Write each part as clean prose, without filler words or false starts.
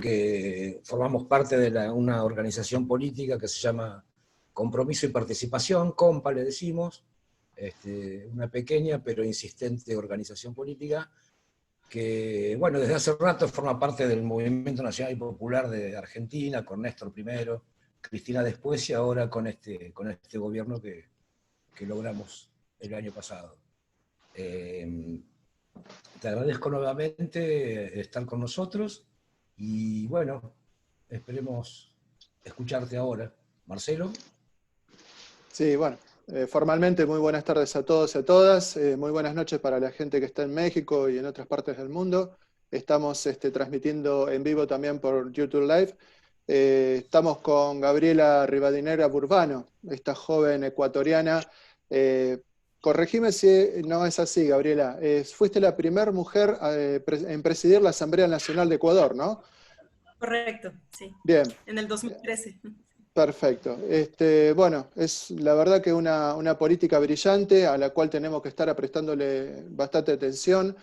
que formamos parte de una organización política que se llama Compromiso y Participación, COMPA le decimos, una pequeña pero insistente organización política que, bueno, desde hace rato forma parte del Movimiento Nacional y Popular de Argentina, con Néstor primero, Cristina después y ahora con este gobierno que logramos el año pasado. Te agradezco nuevamente estar con nosotros y bueno, esperemos escucharte ahora. Marcelo. Sí, bueno, formalmente muy buenas tardes a todos y a todas, muy buenas noches para la gente que está en México y en otras partes del mundo. Estamos transmitiendo en vivo también por YouTube Live. Estamos con Gabriela Rivadeneira Burbano, esta joven ecuatoriana. Corregime si no es así, Gabriela. Fuiste la primera mujer en presidir la Asamblea Nacional de Ecuador, ¿no? Correcto, sí. Bien. En el 2013. Perfecto. Bueno, es la verdad que una política brillante a la cual tenemos que estar prestándole bastante atención.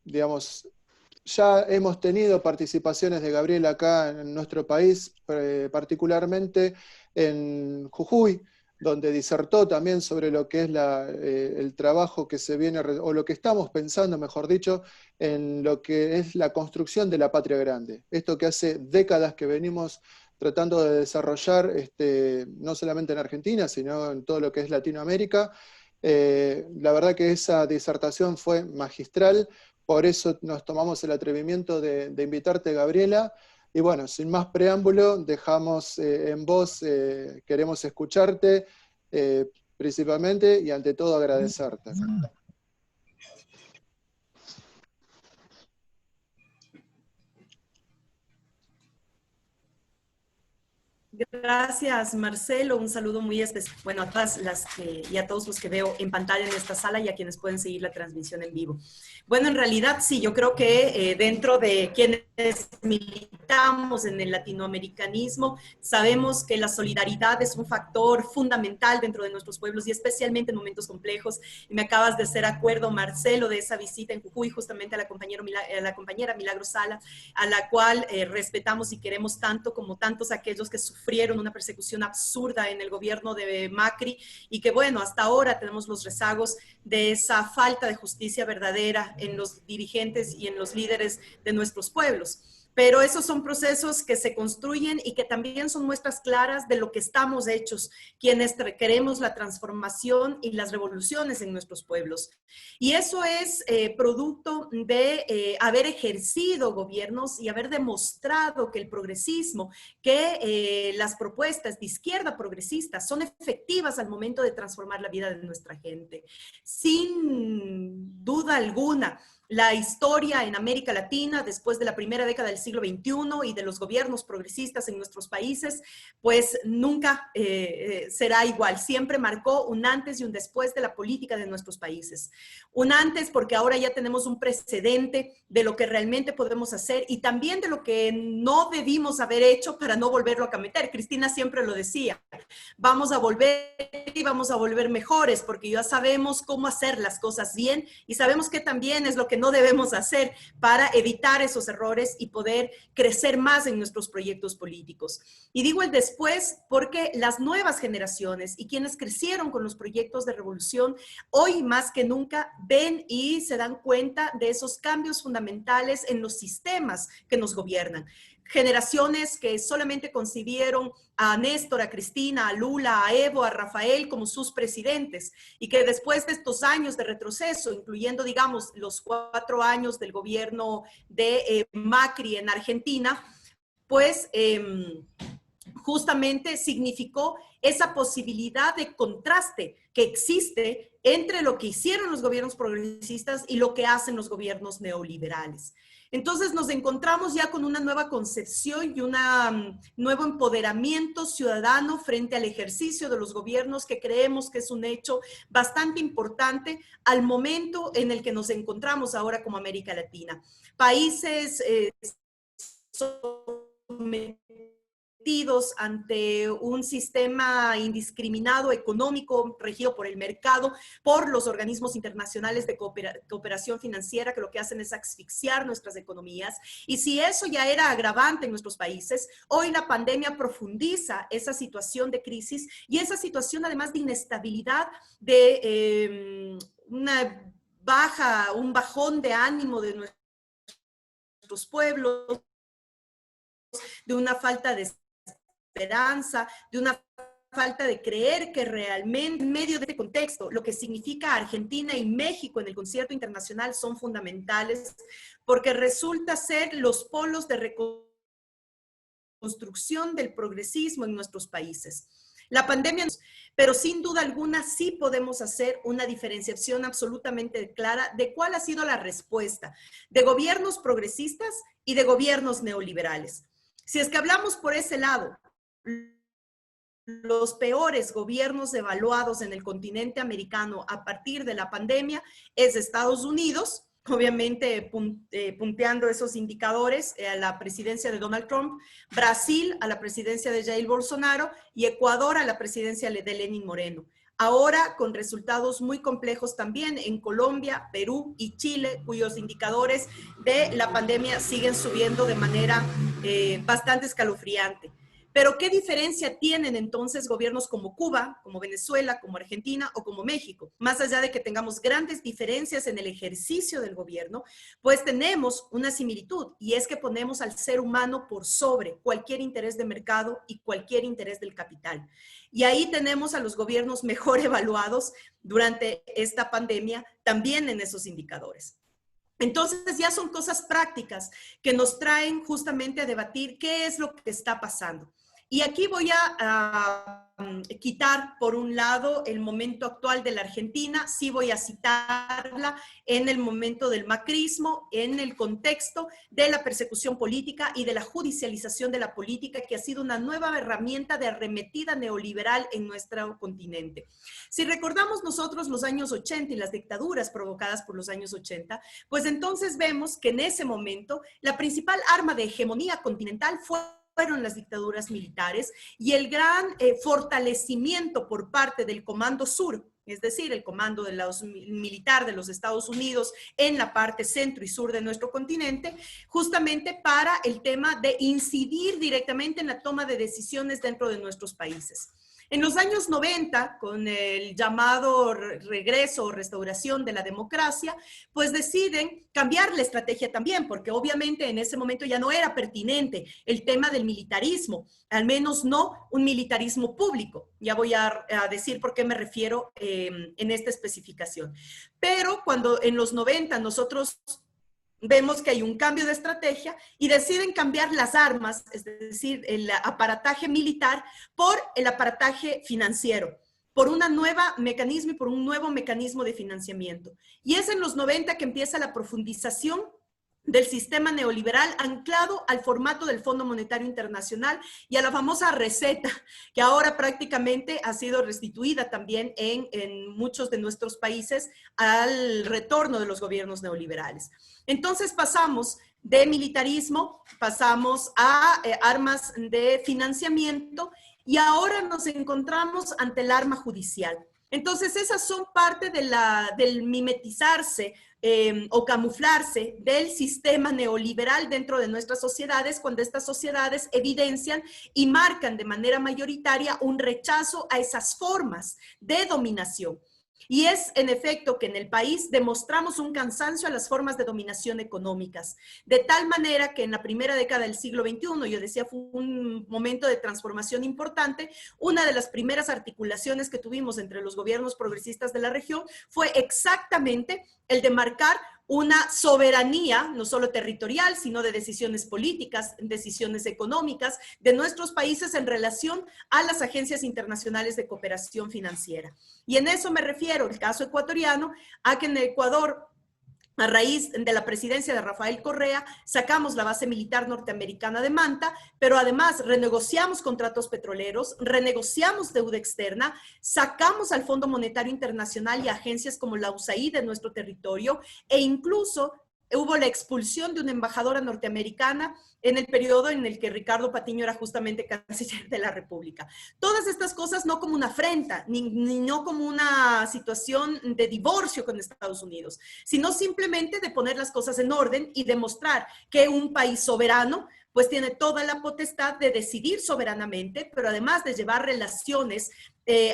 Digamos, ya hemos tenido participaciones de Gabriela acá en nuestro país, particularmente en Jujuy, donde disertó también sobre lo que es el trabajo que se viene, o lo que estamos pensando, mejor dicho, en lo que es la construcción de la patria grande. Esto que hace décadas que venimos tratando de desarrollar, no solamente en Argentina, sino en todo lo que es Latinoamérica. La verdad que esa disertación fue magistral, por eso nos tomamos el atrevimiento de invitarte, Gabriela. Y bueno, sin más preámbulo, dejamos en vos, queremos escucharte principalmente y ante todo agradecerte. Gracias, Marcelo. Un saludo muy especial, bueno, a todas y a todos los que veo en pantalla en esta sala y a quienes pueden seguir la transmisión en vivo. Bueno, en realidad sí, yo creo que dentro de quienes militamos en el latinoamericanismo, sabemos que la solidaridad es un factor fundamental dentro de nuestros pueblos y especialmente en momentos complejos. Y me acabas de hacer acuerdo, Marcelo, de esa visita en Jujuy, justamente a la compañera Milagro Sala, a la cual respetamos y queremos tanto como tantos aquellos que sufrieron una persecución absurda en el gobierno de Macri y que, bueno, hasta ahora tenemos los rezagos de esa falta de justicia verdadera en los dirigentes y en los líderes de nuestros pueblos. Pero esos son procesos que se construyen y que también son muestras claras de lo que estamos hechos, quienes queremos la transformación y las revoluciones en nuestros pueblos. Y eso es producto de haber ejercido gobiernos y haber demostrado que el progresismo, que las propuestas de izquierda progresista son efectivas al momento de transformar la vida de nuestra gente. Sin duda alguna, la historia en América Latina después de la primera década del siglo XXI y de los gobiernos progresistas en nuestros países, pues nunca será igual. Siempre marcó un antes y un después de la política de nuestros países. Un antes porque ahora ya tenemos un precedente de lo que realmente podemos hacer y también de lo que no debimos haber hecho para no volverlo a cometer. Cristina siempre lo decía, vamos a volver y vamos a volver mejores porque ya sabemos cómo hacer las cosas bien y sabemos que también es lo que no debemos hacer para evitar esos errores y poder crecer más en nuestros proyectos políticos. Y digo el después porque las nuevas generaciones y quienes crecieron con los proyectos de revolución, hoy más que nunca ven y se dan cuenta de esos cambios fundamentales en los sistemas que nos gobiernan. Generaciones que solamente concibieron a Néstor, a Cristina, a Lula, a Evo, a Rafael como sus presidentes y que después de estos años de retroceso, incluyendo, digamos, los 4 años del gobierno de Macri en Argentina, pues justamente significó esa posibilidad de contraste que existe entre lo que hicieron los gobiernos progresistas y lo que hacen los gobiernos neoliberales. Entonces nos encontramos ya con una nueva concepción y un nuevo empoderamiento ciudadano frente al ejercicio de los gobiernos que creemos que es un hecho bastante importante al momento en el que nos encontramos ahora como América Latina. Países sometidos sometidos ante un sistema indiscriminado económico regido por el mercado, por los organismos internacionales de cooperación financiera, que lo que hacen es asfixiar nuestras economías. Y si eso ya era agravante en nuestros países, hoy la pandemia profundiza esa situación de crisis y esa situación además de inestabilidad, de un bajón de ánimo de nuestros pueblos, de una falta de esperanza, de una falta de creer que realmente en medio de este contexto lo que significa Argentina y México en el concierto internacional son fundamentales, porque resulta ser los polos de reconstrucción del progresismo en nuestros países. La pandemia, pero sin duda alguna sí podemos hacer una diferenciación absolutamente clara de cuál ha sido la respuesta de gobiernos progresistas y de gobiernos neoliberales. Si es que hablamos por ese lado, los peores gobiernos evaluados en el continente americano a partir de la pandemia es Estados Unidos, obviamente punteando esos indicadores a la presidencia de Donald Trump, Brasil a la presidencia de Jair Bolsonaro y Ecuador a la presidencia de Lenín Moreno. Ahora con resultados muy complejos también en Colombia, Perú y Chile, cuyos indicadores de la pandemia siguen subiendo de manera bastante escalofriante. Pero ¿qué diferencia tienen entonces gobiernos como Cuba, como Venezuela, como Argentina o como México? Más allá de que tengamos grandes diferencias en el ejercicio del gobierno, pues tenemos una similitud y es que ponemos al ser humano por sobre cualquier interés de mercado y cualquier interés del capital. Y ahí tenemos a los gobiernos mejor evaluados durante esta pandemia también en esos indicadores. Entonces ya son cosas prácticas que nos traen justamente a debatir qué es lo que está pasando. Y aquí voy a quitar, por un lado, el momento actual de la Argentina, sí voy a citarla en el momento del macrismo, en el contexto de la persecución política y de la judicialización de la política, que ha sido una nueva herramienta de arremetida neoliberal en nuestro continente. Si recordamos nosotros los años 80 y las dictaduras provocadas por los años 80, pues entonces vemos que en ese momento la principal arma de hegemonía continental fueron las dictaduras militares y el gran fortalecimiento por parte del Comando Sur, es decir, el comando de militar de los Estados Unidos en la parte centro y sur de nuestro continente, justamente para el tema de incidir directamente en la toma de decisiones dentro de nuestros países. En los años 90, con el llamado regreso o restauración de la democracia, pues deciden cambiar la estrategia también, porque obviamente en ese momento ya no era pertinente el tema del militarismo, al menos no un militarismo público. Ya voy a decir por qué me refiero en esta especificación. Pero cuando en los 90 nosotros vemos que hay un cambio de estrategia y deciden cambiar las armas, es decir, el aparataje militar por el aparataje financiero, por una nueva mecanismo y por un nuevo mecanismo de financiamiento. Y es en los 90 que empieza la profundización del sistema neoliberal anclado al formato del Fondo Monetario Internacional y a la famosa receta, que ahora prácticamente ha sido restituida también en muchos de nuestros países al retorno de los gobiernos neoliberales. Entonces pasamos de militarismo, pasamos a armas de financiamiento y ahora nos encontramos ante el arma judicial. Entonces esas son parte de del mimetizarse o camuflarse del sistema neoliberal dentro de nuestras sociedades, cuando estas sociedades evidencian y marcan de manera mayoritaria un rechazo a esas formas de dominación. Y es en efecto que en el país demostramos un cansancio a las formas de dominación económicas, de tal manera que en la primera década del siglo XXI, yo decía, fue un momento de transformación importante. Una de las primeras articulaciones que tuvimos entre los gobiernos progresistas de la región fue exactamente el de marcar una soberanía, no solo territorial, sino de decisiones políticas, decisiones económicas de nuestros países en relación a las agencias internacionales de cooperación financiera. Y en eso me refiero, el caso ecuatoriano, a que en Ecuador, a raíz de la presidencia de Rafael Correa, sacamos la base militar norteamericana de Manta, pero además renegociamos contratos petroleros, renegociamos deuda externa, sacamos al Fondo Monetario Internacional y agencias como la USAID de nuestro territorio e incluso hubo la expulsión de una embajadora norteamericana en el periodo en el que Ricardo Patiño era justamente canciller de la República. Todas estas cosas no como una afrenta, ni no como una situación de divorcio con Estados Unidos, sino simplemente de poner las cosas en orden y demostrar que un país soberano pues tiene toda la potestad de decidir soberanamente, pero además de llevar relaciones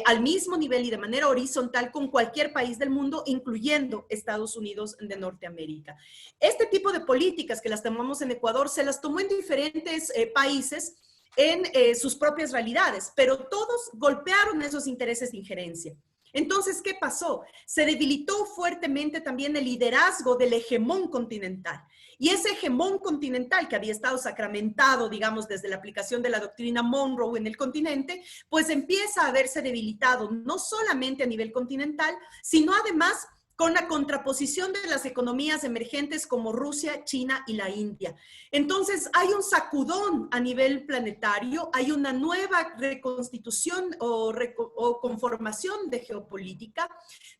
al mismo nivel y de manera horizontal con cualquier país del mundo, incluyendo Estados Unidos de Norteamérica. Este tipo de políticas que las tomamos en Ecuador se las tomó en diferentes países en sus propias realidades, pero todos golpearon esos intereses de injerencia. Entonces, ¿qué pasó? Se debilitó fuertemente también el liderazgo del hegemón continental. Y ese hegemón continental que había estado sacramentado, digamos, desde la aplicación de la doctrina Monroe en el continente, pues empieza a verse debilitado, no solamente a nivel continental, sino además con la contraposición de las economías emergentes como Rusia, China y la India. Entonces, hay un sacudón a nivel planetario, hay una nueva reconstitución o conformación de geopolítica,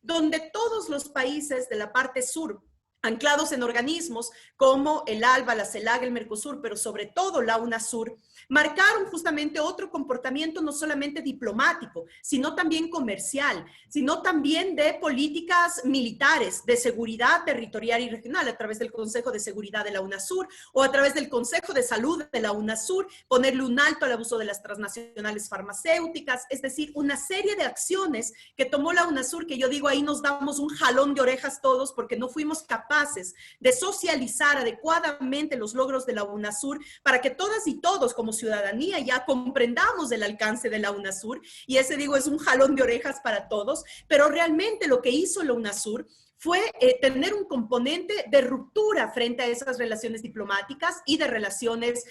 donde todos los países de la parte sur, anclados en organismos como el ALBA, la CELAC, el Mercosur, pero sobre todo la UNASUR, marcaron justamente otro comportamiento no solamente diplomático, sino también comercial, sino también de políticas militares, de seguridad territorial y regional, a través del Consejo de Seguridad de la UNASUR o a través del Consejo de Salud de la UNASUR, ponerle un alto al abuso de las transnacionales farmacéuticas, es decir, una serie de acciones que tomó la UNASUR, que yo digo ahí nos damos un jalón de orejas todos porque no fuimos capaces de socializar adecuadamente los logros de la UNASUR para que todas y todos como ciudadanía ya comprendamos el alcance de la UNASUR, y ese digo es un jalón de orejas para todos, pero realmente lo que hizo la UNASUR fue tener un componente de ruptura frente a esas relaciones diplomáticas y de relaciones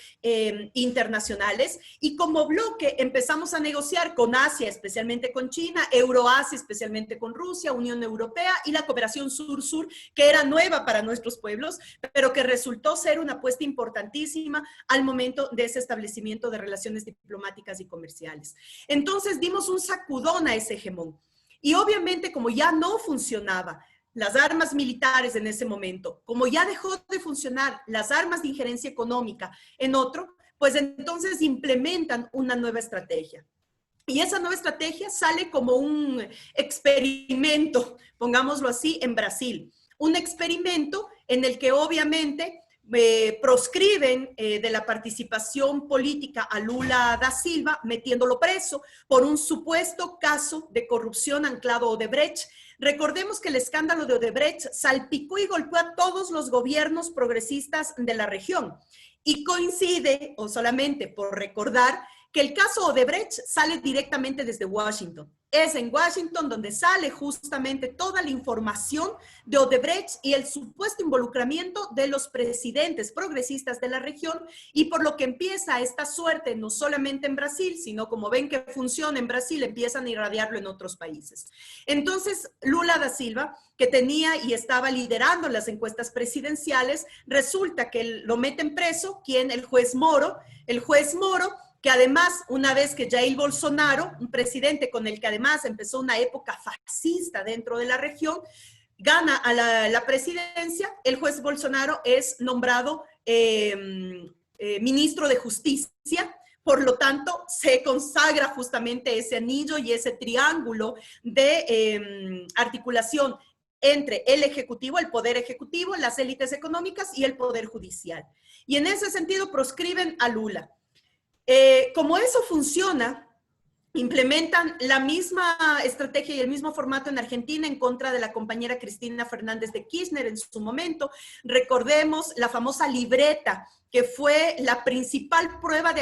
internacionales, y como bloque empezamos a negociar con Asia, especialmente con China, Euroasia, especialmente con Rusia, Unión Europea y la cooperación sur-sur, que era nueva para nuestros pueblos, pero que resultó ser una apuesta importantísima al momento de ese establecimiento de relaciones diplomáticas y comerciales. Entonces dimos un sacudón a ese hegemón. Y obviamente como ya no funcionaba las armas militares en ese momento, como ya dejó de funcionar las armas de injerencia económica en otro, pues entonces implementan una nueva estrategia. Y esa nueva estrategia sale como un experimento, pongámoslo así, en Brasil. Un experimento en el que obviamente proscriben de la participación política a Lula da Silva, metiéndolo preso por un supuesto caso de corrupción anclado a Odebrecht. Recordemos que el escándalo de Odebrecht salpicó y golpeó a todos los gobiernos progresistas de la región. Y coincide, o solamente por recordar, que el caso Odebrecht sale directamente desde Washington. Es en Washington donde sale justamente toda la información de Odebrecht y el supuesto involucramiento de los presidentes progresistas de la región, y por lo que empieza esta suerte no solamente en Brasil, sino como ven que funciona en Brasil, empiezan a irradiarlo en otros países. Entonces, Lula da Silva, que tenía y estaba liderando las encuestas presidenciales, resulta que lo meten preso, ¿quién? El juez Moro, que además, una vez que Jair Bolsonaro, un presidente con el que además empezó una época fascista dentro de la región, gana a la presidencia, el juez Bolsonaro es nombrado ministro de Justicia. Por lo tanto, se consagra justamente ese anillo y ese triángulo de articulación entre el ejecutivo, el poder ejecutivo, las élites económicas y el poder judicial. Y en ese sentido proscriben a Lula. Como eso funciona, implementan la misma estrategia y el mismo formato en Argentina en contra de la compañera Cristina Fernández de Kirchner en su momento. Recordemos la famosa libreta, que fue la principal prueba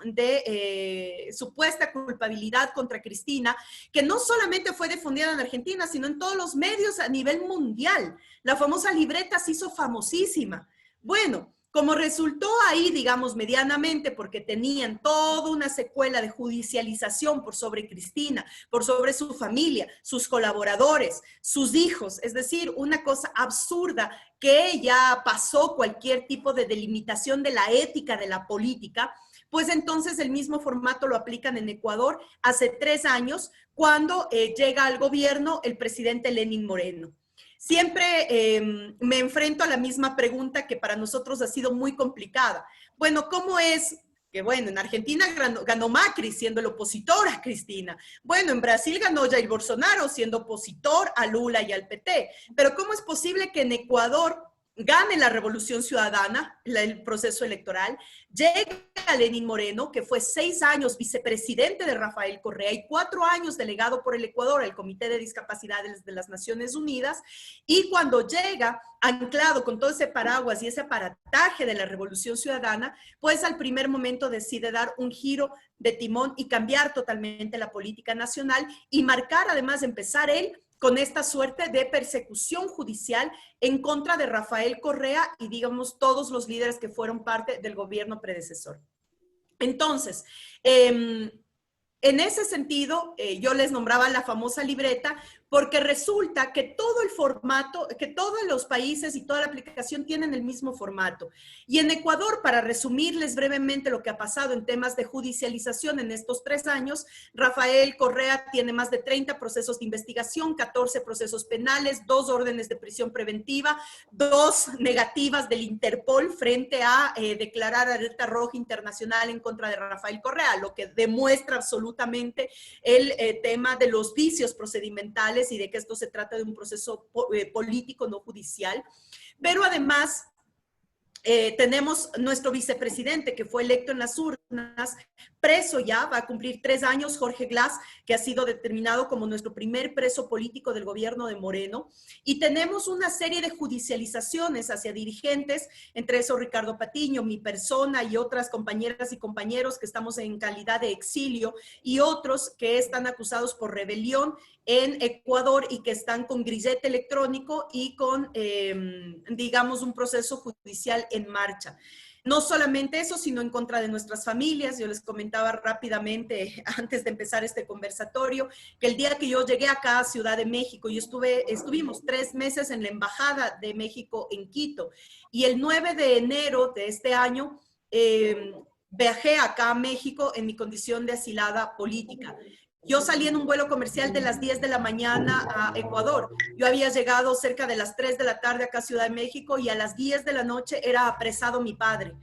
de supuesta culpabilidad contra Cristina, que no solamente fue difundida en Argentina, sino en todos los medios a nivel mundial. La famosa libreta se hizo famosísima. Bueno, como resultó ahí, digamos, medianamente, porque tenían toda una secuela de judicialización por sobre Cristina, por sobre su familia, sus colaboradores, sus hijos, es decir, una cosa absurda que ya pasó cualquier tipo de delimitación de la ética de la política, pues entonces el mismo formato lo aplican en Ecuador hace 3 años, cuando llega al gobierno el presidente Lenín Moreno. siempre me enfrento a la misma pregunta que para nosotros ha sido muy complicada. Bueno, ¿cómo es que, bueno, en Argentina ganó Macri siendo el opositor a Cristina? Bueno, en Brasil ganó Jair Bolsonaro siendo opositor a Lula y al PT. Pero ¿cómo es posible que en Ecuador gane la Revolución Ciudadana, el proceso electoral, llega Lenín Moreno, que fue 6 años vicepresidente de Rafael Correa y 4 años delegado por el Ecuador al Comité de Discapacidades de las Naciones Unidas, y cuando llega, anclado con todo ese paraguas y ese aparataje de la Revolución Ciudadana, pues al primer momento decide dar un giro de timón y cambiar totalmente la política nacional y marcar, además, empezar él con esta suerte de persecución judicial en contra de Rafael Correa y, digamos, todos los líderes que fueron parte del gobierno predecesor. Entonces, en ese sentido, yo les nombraba la famosa libreta, porque resulta que todo el formato, que todos los países y toda la aplicación tienen el mismo formato. Y en Ecuador, para resumirles brevemente lo que ha pasado en temas de judicialización en estos 3 años, Rafael Correa tiene más de 30 procesos de investigación, 14 procesos penales, 2 órdenes de prisión preventiva, 2 negativas del Interpol frente a declarar alerta roja internacional en contra de Rafael Correa, lo que demuestra absolutamente el tema de los vicios procedimentales y de que esto se trata de un proceso político, no judicial. Pero además tenemos nuestro vicepresidente que fue electo en las urnas, preso ya, va a cumplir 3 años, Jorge Glass, que ha sido determinado como nuestro primer preso político del gobierno de Moreno. Y tenemos una serie de judicializaciones hacia dirigentes, entre eso Ricardo Patiño, mi persona y otras compañeras y compañeros que estamos en calidad de exilio, y otros que están acusados por rebelión en Ecuador y que están con grillete electrónico y con, digamos, un proceso judicial en marcha. No solamente eso, sino en contra de nuestras familias. Yo les comentaba rápidamente, antes de empezar este conversatorio, que el día que yo llegué acá a Ciudad de México, y estuvimos 3 meses en la Embajada de México en Quito, y el 9 de enero de este año viajé acá a México en mi condición de asilada política. Yo salí en un vuelo comercial de las 10 de la mañana a Ecuador. Yo había llegado cerca de las 3 de la tarde acá a Ciudad de México y a las 10 de la noche era apresado mi padre.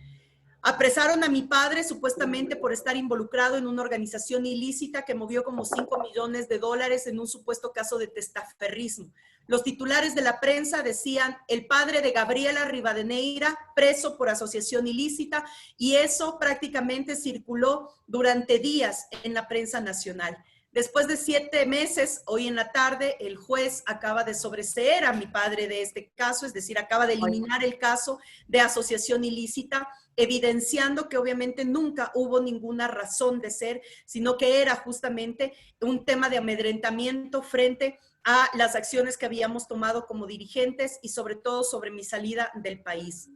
Apresaron a mi padre supuestamente por estar involucrado en una organización ilícita que movió como $5 millones en un supuesto caso de testaferrismo. Los titulares de la prensa decían: el padre de Gabriela Rivadeneira preso por asociación ilícita, y eso prácticamente circuló durante días en la prensa nacional. Después de 7 meses, hoy en la tarde, el juez acaba de sobreseer a mi padre de este caso, es decir, acaba de eliminar el caso de asociación ilícita, evidenciando que obviamente nunca hubo ninguna razón de ser, sino que era justamente un tema de amedrentamiento frente a las acciones que habíamos tomado como dirigentes y sobre todo sobre mi salida del país.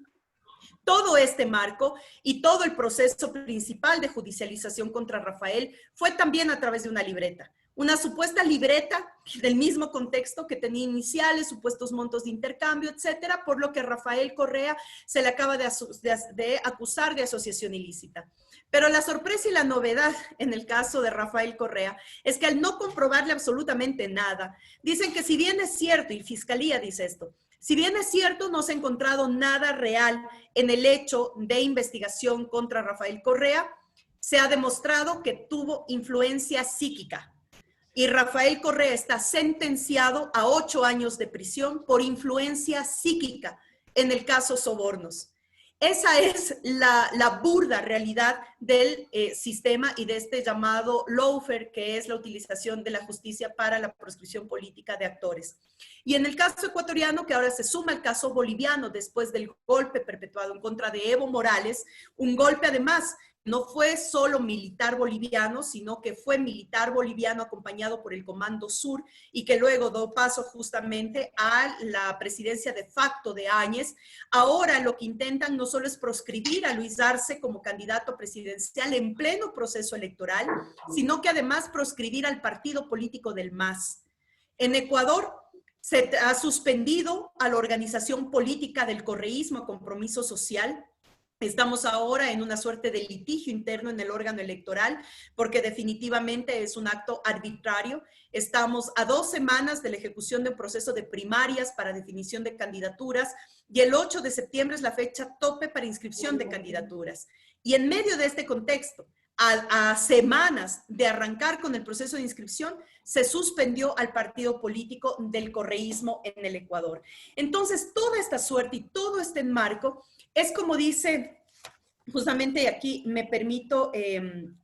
Todo este marco y todo el proceso principal de judicialización contra Rafael fue también a través de una libreta. Una supuesta libreta del mismo contexto que tenía iniciales, supuestos montos de intercambio, etcétera, por lo que a Rafael Correa se le acaba de acusar de asociación ilícita. Pero la sorpresa y la novedad en el caso de Rafael Correa es que al no comprobarle absolutamente nada, dicen que si bien es cierto, y Fiscalía dice esto, si bien es cierto, no se ha encontrado nada real en el hecho de investigación contra Rafael Correa, se ha demostrado que tuvo influencia psíquica. Y Rafael Correa está sentenciado a 8 años de prisión por influencia psíquica en el caso Sobornos. Esa es la burda realidad del sistema y de este llamado lawfare, que es la utilización de la justicia para la proscripción política de actores. Y en el caso ecuatoriano, que ahora se suma el caso boliviano después del golpe perpetuado en contra de Evo Morales, un golpe además no fue solo militar boliviano, sino que fue militar boliviano acompañado por el Comando Sur y que luego dio paso justamente a la presidencia de facto de Áñez. Ahora lo que intentan no solo es proscribir a Luis Arce como candidato presidencial en pleno proceso electoral, sino que además proscribir al partido político del MAS. En Ecuador se ha suspendido a la organización política del correísmo Compromiso Social, Estamos ahora en una suerte de litigio interno en el órgano electoral, porque definitivamente es un acto arbitrario. Estamos a 2 semanas de la ejecución de un proceso de primarias para definición de candidaturas, y el 8 de septiembre es la fecha tope para inscripción de candidaturas. Y en medio de este contexto, a semanas de arrancar con el proceso de inscripción, se suspendió al partido político del correísmo en el Ecuador. Entonces, toda esta suerte y todo este enmarco es como dice, justamente aquí me permito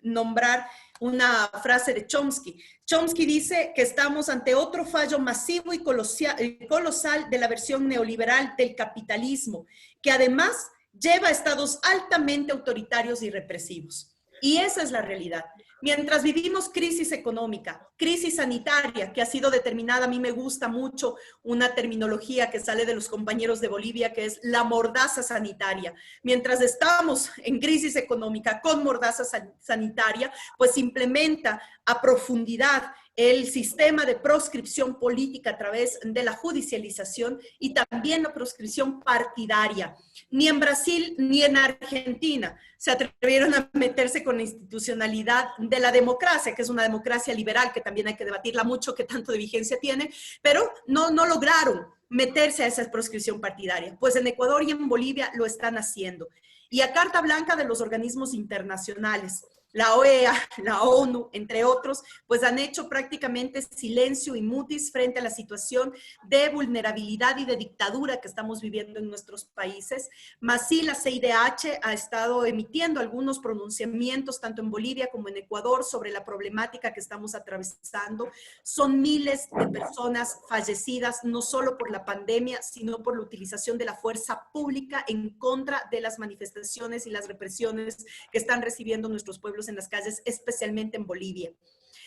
nombrar una frase de Chomsky. Chomsky dice que estamos ante otro fallo masivo y colosal de la versión neoliberal del capitalismo, que además lleva a estados altamente autoritarios y represivos. Y esa es la realidad. Mientras vivimos crisis económica, crisis sanitaria, que ha sido determinada, a mí me gusta mucho una terminología que sale de los compañeros de Bolivia, que es la mordaza sanitaria. Mientras estamos en crisis económica con mordaza sanitaria, pues se implementa a profundidad el sistema de proscripción política a través de la judicialización y también la proscripción partidaria. Ni en Brasil ni en Argentina se atrevieron a meterse con la institucionalidad de la democracia, que es una democracia liberal, que también hay que debatirla mucho, que tanto de vigencia tiene, pero no lograron meterse a esa proscripción partidaria. Pues en Ecuador y en Bolivia lo están haciendo. Y a carta blanca de los organismos internacionales, la OEA, la ONU, entre otros, pues han hecho prácticamente silencio y mutis frente a la situación de vulnerabilidad y de dictadura que estamos viviendo en nuestros países. Más sí, la CIDH ha estado emitiendo algunos pronunciamientos, tanto en Bolivia como en Ecuador, sobre la problemática que estamos atravesando. Son miles de personas fallecidas, no solo por la pandemia, sino por la utilización de la fuerza pública en contra de las manifestaciones y las represiones que están recibiendo nuestros pueblos en las calles, especialmente en Bolivia.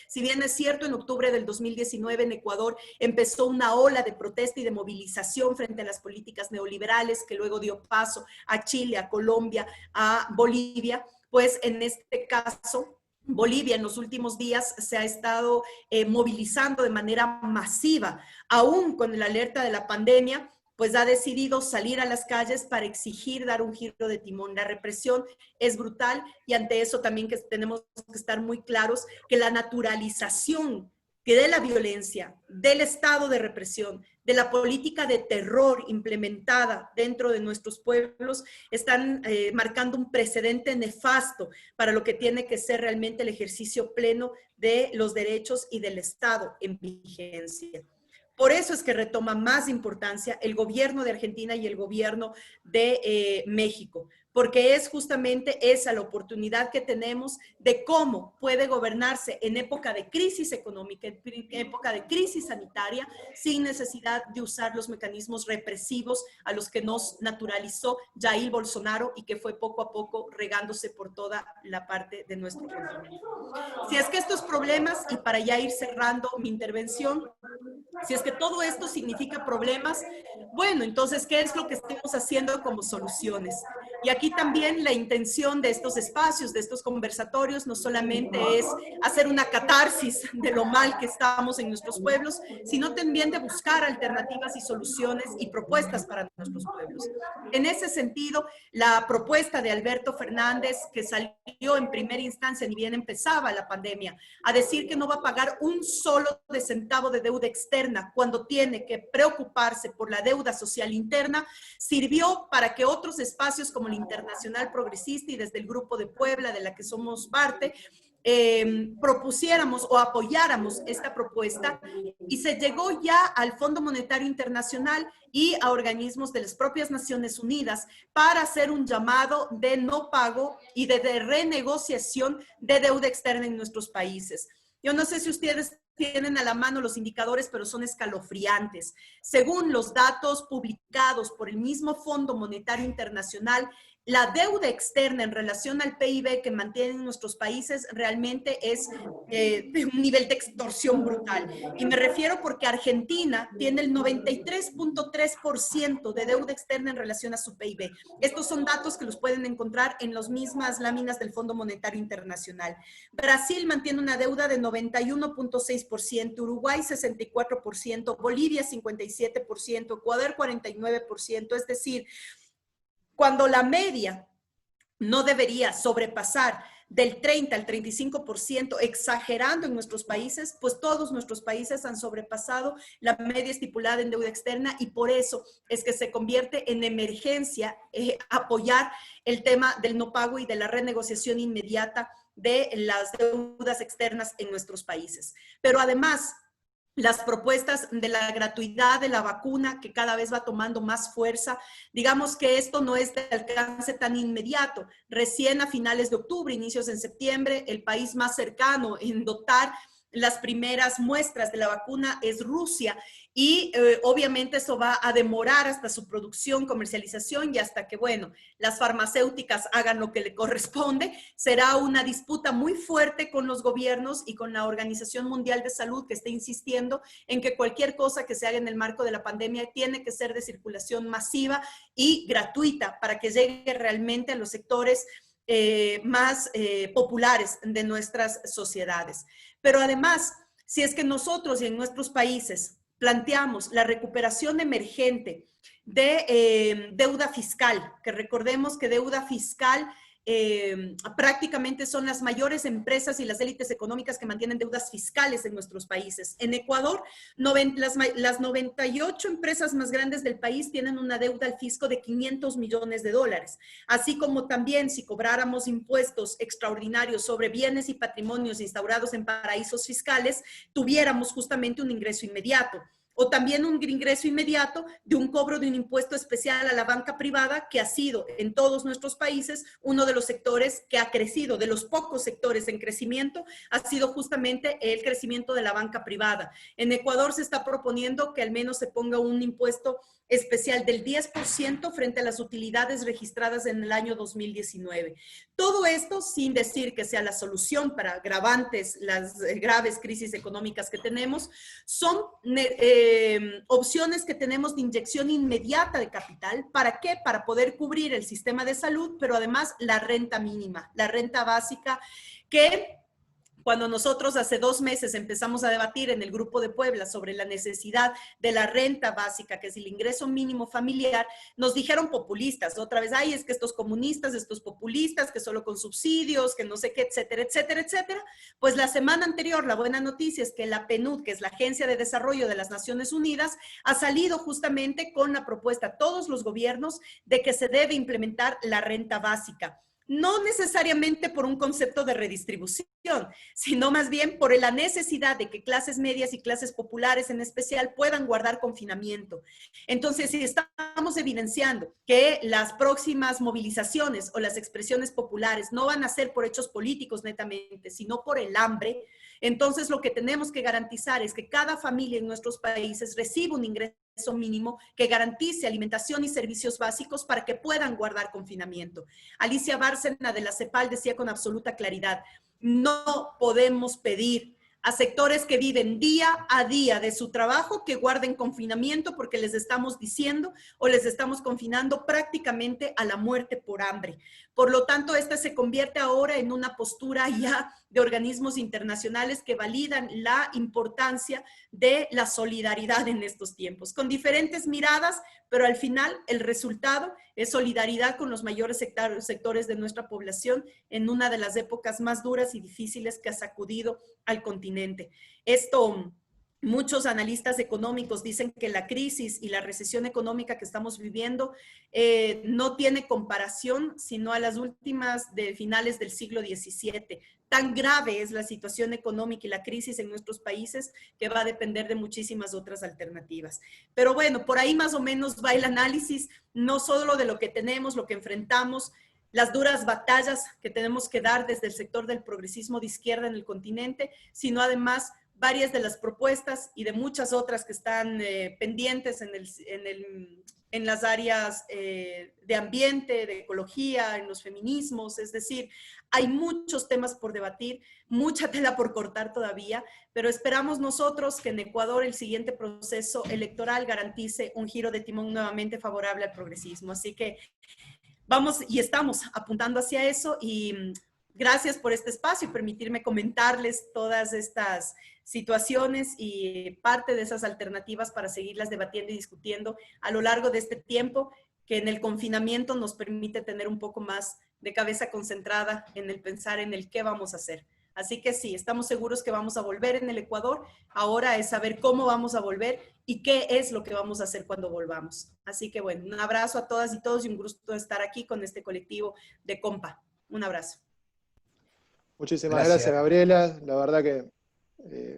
Si bien es cierto, en octubre del 2019 en Ecuador empezó una ola de protesta y de movilización frente a las políticas neoliberales que luego dio paso a Chile, a Colombia, a Bolivia, pues en este caso Bolivia en los últimos días se ha estado movilizando de manera masiva, aún con la alerta de la pandemia, pues ha decidido salir a las calles para exigir dar un giro de timón. La represión es brutal y ante eso también que tenemos que estar muy claros que la naturalización que de la violencia, del estado de represión, de la política de terror implementada dentro de nuestros pueblos, están marcando un precedente nefasto para lo que tiene que ser realmente el ejercicio pleno de los derechos y del Estado en vigencia. Por eso es que retoma más importancia el gobierno de Argentina y el gobierno de México, porque es justamente esa la oportunidad que tenemos de cómo puede gobernarse en época de crisis económica, en época de crisis sanitaria, sin necesidad de usar los mecanismos represivos a los que nos naturalizó Jair Bolsonaro y que fue poco a poco regándose por toda la parte de nuestro continente. Si es que estos problemas, y para ya ir cerrando mi intervención, si es que todo esto significa problemas, bueno, entonces, ¿qué es lo que estamos haciendo como soluciones? Y aquí también la intención de estos espacios, de estos conversatorios, no solamente es hacer una catarsis de lo mal que estamos en nuestros pueblos, sino también de buscar alternativas y soluciones y propuestas para nuestros pueblos. En ese sentido, la propuesta de Alberto Fernández, que salió en primera instancia, ni bien empezaba la pandemia, a decir que no va a pagar un solo centavo de deuda externa cuando tiene que preocuparse por la deuda social interna, sirvió para que otros espacios como el Internacional Progresista y desde el Grupo de Puebla, de la que somos parte, propusiéramos o apoyáramos esta propuesta y se llegó ya al Fondo Monetario Internacional y a organismos de las propias Naciones Unidas para hacer un llamado de no pago y de renegociación de deuda externa en nuestros países. Yo no sé si ustedes tienen a la mano los indicadores, pero son escalofriantes. Según los datos publicados por el mismo Fondo Monetario Internacional, la deuda externa en relación al PIB que mantienen nuestros países realmente es de un nivel de extorsión brutal. Y me refiero porque Argentina tiene el 93.3% de deuda externa en relación a su PIB. Estos son datos que los pueden encontrar en las mismas láminas del Fondo Monetario Internacional. Brasil mantiene una deuda de 91.6%, Uruguay 64%, Bolivia 57%, Ecuador 49%, es decir, cuando la media no debería sobrepasar del 30 al 35%, exagerando en nuestros países, pues todos nuestros países han sobrepasado la media estipulada en deuda externa y por eso es que se convierte en emergencia apoyar el tema del no pago y de la renegociación inmediata de las deudas externas en nuestros países. Pero además, las propuestas de la gratuidad de la vacuna, que cada vez va tomando más fuerza. Digamos que esto no es de alcance tan inmediato. Recién a finales de octubre, inicios en septiembre, el país más cercano en dotar las primeras muestras de la vacuna es Rusia y obviamente eso va a demorar hasta su producción, comercialización y hasta que, bueno, las farmacéuticas hagan lo que le corresponde. Será una disputa muy fuerte con los gobiernos y con la Organización Mundial de Salud que está insistiendo en que cualquier cosa que se haga en el marco de la pandemia tiene que ser de circulación masiva y gratuita para que llegue realmente a los sectores más populares de nuestras sociedades. Pero además, si es que nosotros y en nuestros países planteamos la recuperación emergente de deuda fiscal, que recordemos que deuda fiscal prácticamente son las mayores empresas y las élites económicas que mantienen deudas fiscales en nuestros países. En Ecuador, las 98 empresas más grandes del país tienen una deuda al fisco de 500 millones de dólares, así como también si cobráramos impuestos extraordinarios sobre bienes y patrimonios instaurados en paraísos fiscales, tuviéramos justamente un ingreso inmediato. O también un ingreso inmediato de un cobro de un impuesto especial a la banca privada, que ha sido en todos nuestros países uno de los sectores que ha crecido, de los pocos sectores en crecimiento, ha sido justamente el crecimiento de la banca privada. En Ecuador se está proponiendo que al menos se ponga un impuesto especial del 10% frente a las utilidades registradas en el año 2019. Todo esto sin decir que sea la solución para agravantes las graves crisis económicas que tenemos, son opciones que tenemos de inyección inmediata de capital. ¿Para qué? Para poder cubrir el sistema de salud, pero además la renta mínima, la renta básica, que cuando nosotros hace 2 meses empezamos a debatir en el Grupo de Puebla sobre la necesidad de la renta básica, que es el ingreso mínimo familiar, nos dijeron populistas, otra vez, ay, es que estos comunistas, estos populistas, que solo con subsidios, que no sé qué, etcétera, etcétera, etcétera. Pues la semana anterior, la buena noticia es que la PNUD, que es la Agencia de Desarrollo de las Naciones Unidas, ha salido justamente con la propuesta a todos los gobiernos de que se debe implementar la renta básica. No necesariamente por un concepto de redistribución, sino más bien por la necesidad de que clases medias y clases populares en especial puedan guardar confinamiento. Entonces, si estamos evidenciando que las próximas movilizaciones o las expresiones populares no van a ser por hechos políticos netamente, sino por el hambre, entonces lo que tenemos que garantizar es que cada familia en nuestros países reciba un ingreso mínimo que garantice alimentación y servicios básicos para que puedan guardar confinamiento. Alicia Bárcena de la CEPAL decía con absoluta claridad, no podemos pedir a sectores que viven día a día de su trabajo que guarden confinamiento porque les estamos diciendo o les estamos confinando prácticamente a la muerte por hambre. Por lo tanto, esta se convierte ahora en una postura ya de organismos internacionales que validan la importancia de la solidaridad en estos tiempos, con diferentes miradas, pero al final el resultado es solidaridad con los mayores sectores de nuestra población en una de las épocas más duras y difíciles que ha sacudido al continente. Esto, muchos analistas económicos dicen que la crisis y la recesión económica que estamos viviendo no tiene comparación sino a las últimas de finales del siglo XVII. Tan grave es la situación económica y la crisis en nuestros países que va a depender de muchísimas otras alternativas. Pero bueno, por ahí más o menos va el análisis, no solo de lo que tenemos, lo que enfrentamos, las duras batallas que tenemos que dar desde el sector del progresismo de izquierda en el continente, sino además varias de las propuestas y de muchas otras que están pendientes en las áreas de ambiente, de ecología, en los feminismos, es decir, hay muchos temas por debatir, mucha tela por cortar todavía, pero esperamos nosotros que en Ecuador el siguiente proceso electoral garantice un giro de timón nuevamente favorable al progresismo. Así que vamos y estamos apuntando hacia eso y gracias por este espacio y permitirme comentarles todas estas situaciones y parte de esas alternativas para seguirlas debatiendo y discutiendo a lo largo de este tiempo que en el confinamiento nos permite tener un poco más de cabeza concentrada en el pensar en el qué vamos a hacer. Así que sí, estamos seguros que vamos a volver en el Ecuador. Ahora es saber cómo vamos a volver y qué es lo que vamos a hacer cuando volvamos. Así que bueno, un abrazo a todas y todos y un gusto estar aquí con este colectivo de Compa. Un abrazo. Muchísimas gracias, Gabriela. La verdad que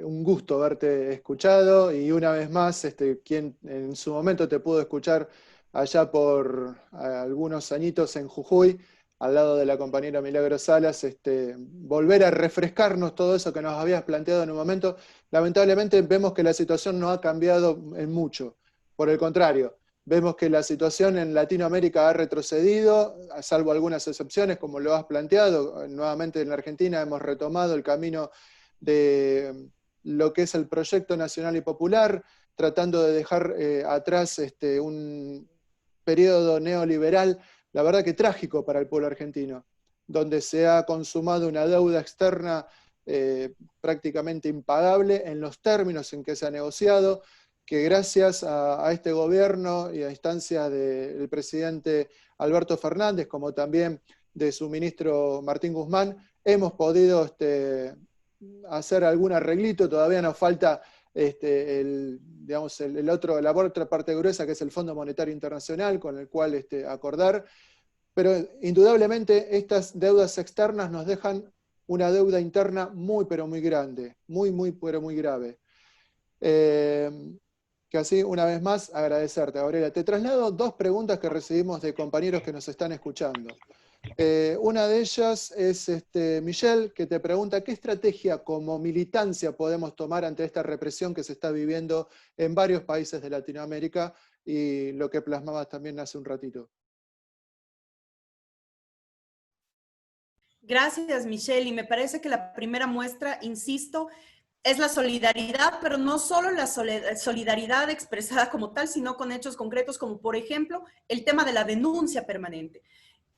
un gusto haberte escuchado y una vez más, quien en su momento te pudo escuchar allá por algunos añitos en Jujuy, al lado de la compañera Milagros Salas, volver a refrescarnos todo eso que nos habías planteado en un momento. Lamentablemente vemos que la situación no ha cambiado en mucho, por el contrario. Vemos que la situación en Latinoamérica ha retrocedido, salvo algunas excepciones, como lo has planteado. Nuevamente en la Argentina hemos retomado el camino de lo que es el proyecto nacional y popular, tratando de dejar atrás un periodo neoliberal, la verdad que trágico para el pueblo argentino, donde se ha consumado una deuda externa prácticamente impagable en los términos en que se ha negociado, que gracias a este gobierno y a instancias del presidente Alberto Fernández, como también de su ministro Martín Guzmán, hemos podido hacer algún arreglito. Todavía nos falta la otra parte gruesa, que es el Fondo Monetario Internacional, con el cual acordar, pero indudablemente estas deudas externas nos dejan una deuda interna muy, pero muy grande, muy, pero muy grave. Que así, una vez más, agradecerte, Gabriela. Te traslado dos preguntas que recibimos de compañeros que nos están escuchando. Una de ellas es Michelle, que te pregunta ¿qué estrategia como militancia podemos tomar ante esta represión que se está viviendo en varios países de Latinoamérica? Y lo que plasmabas también hace un ratito. Gracias, Michelle. Y me parece que la primera muestra, insisto, es la solidaridad, pero no solo la solidaridad expresada como tal, sino con hechos concretos, como por ejemplo el tema de la denuncia permanente.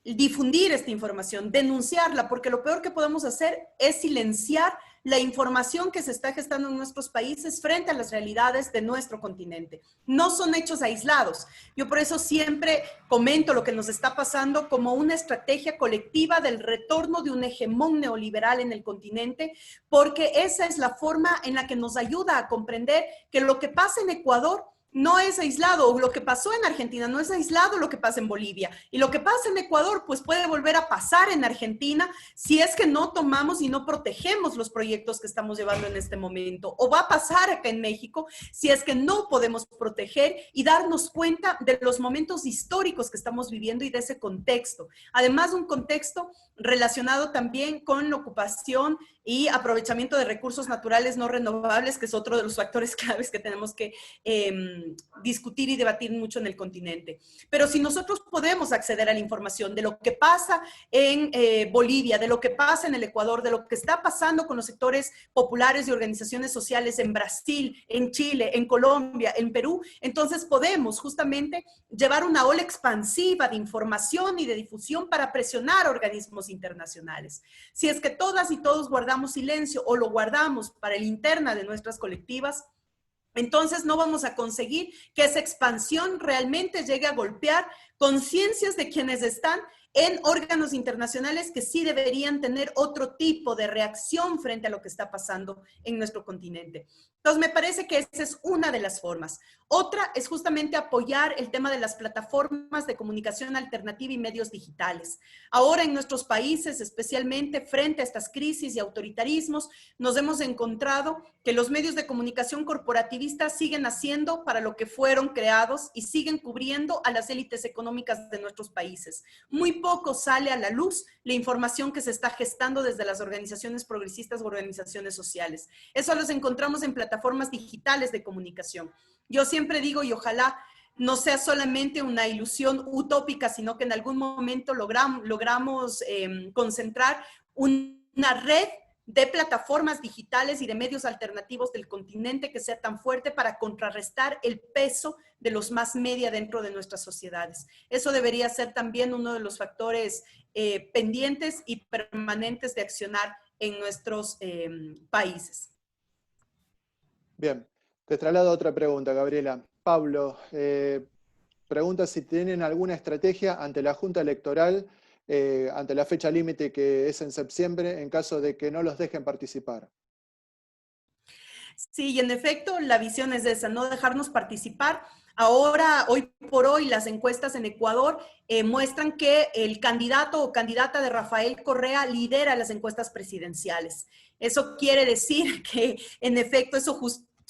Difundir esta información, denunciarla, porque lo peor que podemos hacer es silenciar la información que se está gestando en nuestros países frente a las realidades de nuestro continente. No son hechos aislados. Yo por eso siempre comento lo que nos está pasando como una estrategia colectiva del retorno de un hegemón neoliberal en el continente, porque esa es la forma en la que nos ayuda a comprender que lo que pasa en Ecuador no es aislado, lo que pasó en Argentina no es aislado lo que pasa en Bolivia, y lo que pasa en Ecuador pues puede volver a pasar en Argentina si es que no tomamos y no protegemos los proyectos que estamos llevando en este momento, o va a pasar acá en México si es que no podemos proteger y darnos cuenta de los momentos históricos que estamos viviendo y de ese contexto, además de un contexto relacionado también con la ocupación y aprovechamiento de recursos naturales no renovables, que es otro de los factores claves que tenemos que discutir y debatir mucho en el continente. Pero si nosotros podemos acceder a la información de lo que pasa en Bolivia, de lo que pasa en el Ecuador, de lo que está pasando con los sectores populares y organizaciones sociales en Brasil, en Chile, en Colombia, en Perú, entonces podemos justamente llevar una ola expansiva de información y de difusión para presionar organismos internacionales. Si es que todas y todos guardamos silencio o lo guardamos para la interna de nuestras colectivas, entonces no vamos a conseguir que esa expansión realmente llegue a golpear conciencias de quienes están en órganos internacionales que sí deberían tener otro tipo de reacción frente a lo que está pasando en nuestro continente. Entonces, me parece que esa es una de las formas. Otra es justamente apoyar el tema de las plataformas de comunicación alternativa y medios digitales. Ahora en nuestros países, especialmente frente a estas crisis y autoritarismos, nos hemos encontrado que los medios de comunicación corporativistas siguen haciendo para lo que fueron creados y siguen cubriendo a las élites económicas de nuestros países. Muy poco sale a la luz la información que se está gestando desde las organizaciones progresistas o organizaciones sociales. Eso los encontramos en plataformas digitales de comunicación. Yo siempre digo, y ojalá no sea solamente una ilusión utópica, sino que en algún momento logramos concentrar una red de plataformas digitales y de medios alternativos del continente que sea tan fuerte para contrarrestar el peso de los más media dentro de nuestras sociedades. Eso debería ser también uno de los factores pendientes y permanentes de accionar en nuestros países. Bien, te traslado otra pregunta, Gabriela. Pablo pregunta si tienen alguna estrategia ante la Junta Electoral ante la fecha límite que es en septiembre, en caso de que no los dejen participar. Sí, y en efecto, la visión es esa, no dejarnos participar. Ahora, hoy por hoy, las encuestas en Ecuador muestran que el candidato o candidata de Rafael Correa lidera las encuestas presidenciales. Eso quiere decir que, en efecto, eso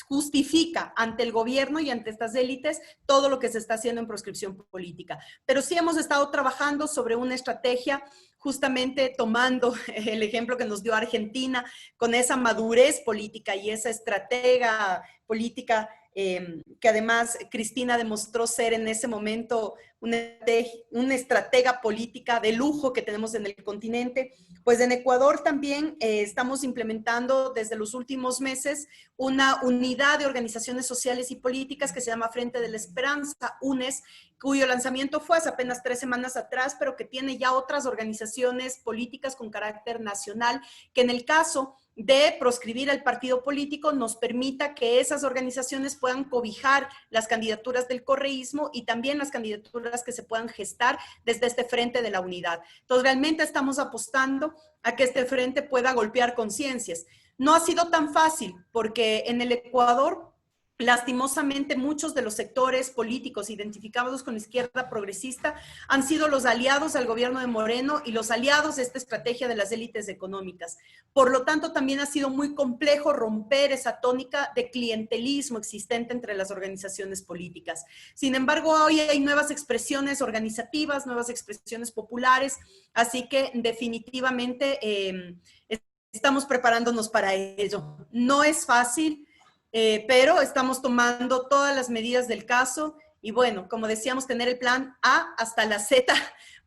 justifica ante el gobierno y ante estas élites todo lo que se está haciendo en proscripción política. Pero sí hemos estado trabajando sobre una estrategia justamente tomando el ejemplo que nos dio Argentina, con esa madurez política y esa estratega política que además Cristina demostró ser en ese momento una estratega política de lujo que tenemos en el continente. Pues en Ecuador también estamos implementando desde los últimos meses una unidad de organizaciones sociales y políticas que se llama Frente de la Esperanza, UNES, cuyo lanzamiento fue hace apenas 3 semanas atrás, pero que tiene ya otras organizaciones políticas con carácter nacional, que en el caso de proscribir al partido político nos permita que esas organizaciones puedan cobijar las candidaturas del correísmo y también las candidaturas que se puedan gestar desde este Frente de la Unidad. Entonces, realmente estamos apostando a que este frente pueda golpear conciencias. No ha sido tan fácil porque en el Ecuador, lastimosamente, muchos de los sectores políticos identificados con la izquierda progresista han sido los aliados al gobierno de Moreno y los aliados de esta estrategia de las élites económicas. Por lo tanto, también ha sido muy complejo romper esa tónica de clientelismo existente entre las organizaciones políticas. Sin embargo, hoy hay nuevas expresiones organizativas, nuevas expresiones populares, así que definitivamente estamos preparándonos para ello. No es fácil. Pero estamos tomando todas las medidas del caso y bueno, como decíamos, tener el plan A hasta la Z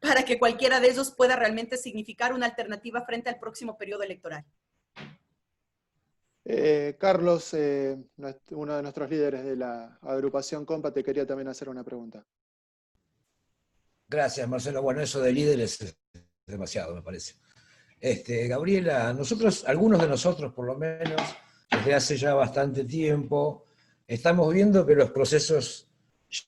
para que cualquiera de ellos pueda realmente significar una alternativa frente al próximo periodo electoral. Carlos, uno de nuestros líderes de la agrupación Compa, te quería también hacer una pregunta. Gracias, Marcelo. Bueno, eso de líderes es demasiado, me parece. Gabriela, algunos de nosotros por lo menos, desde hace ya bastante tiempo, estamos viendo que los procesos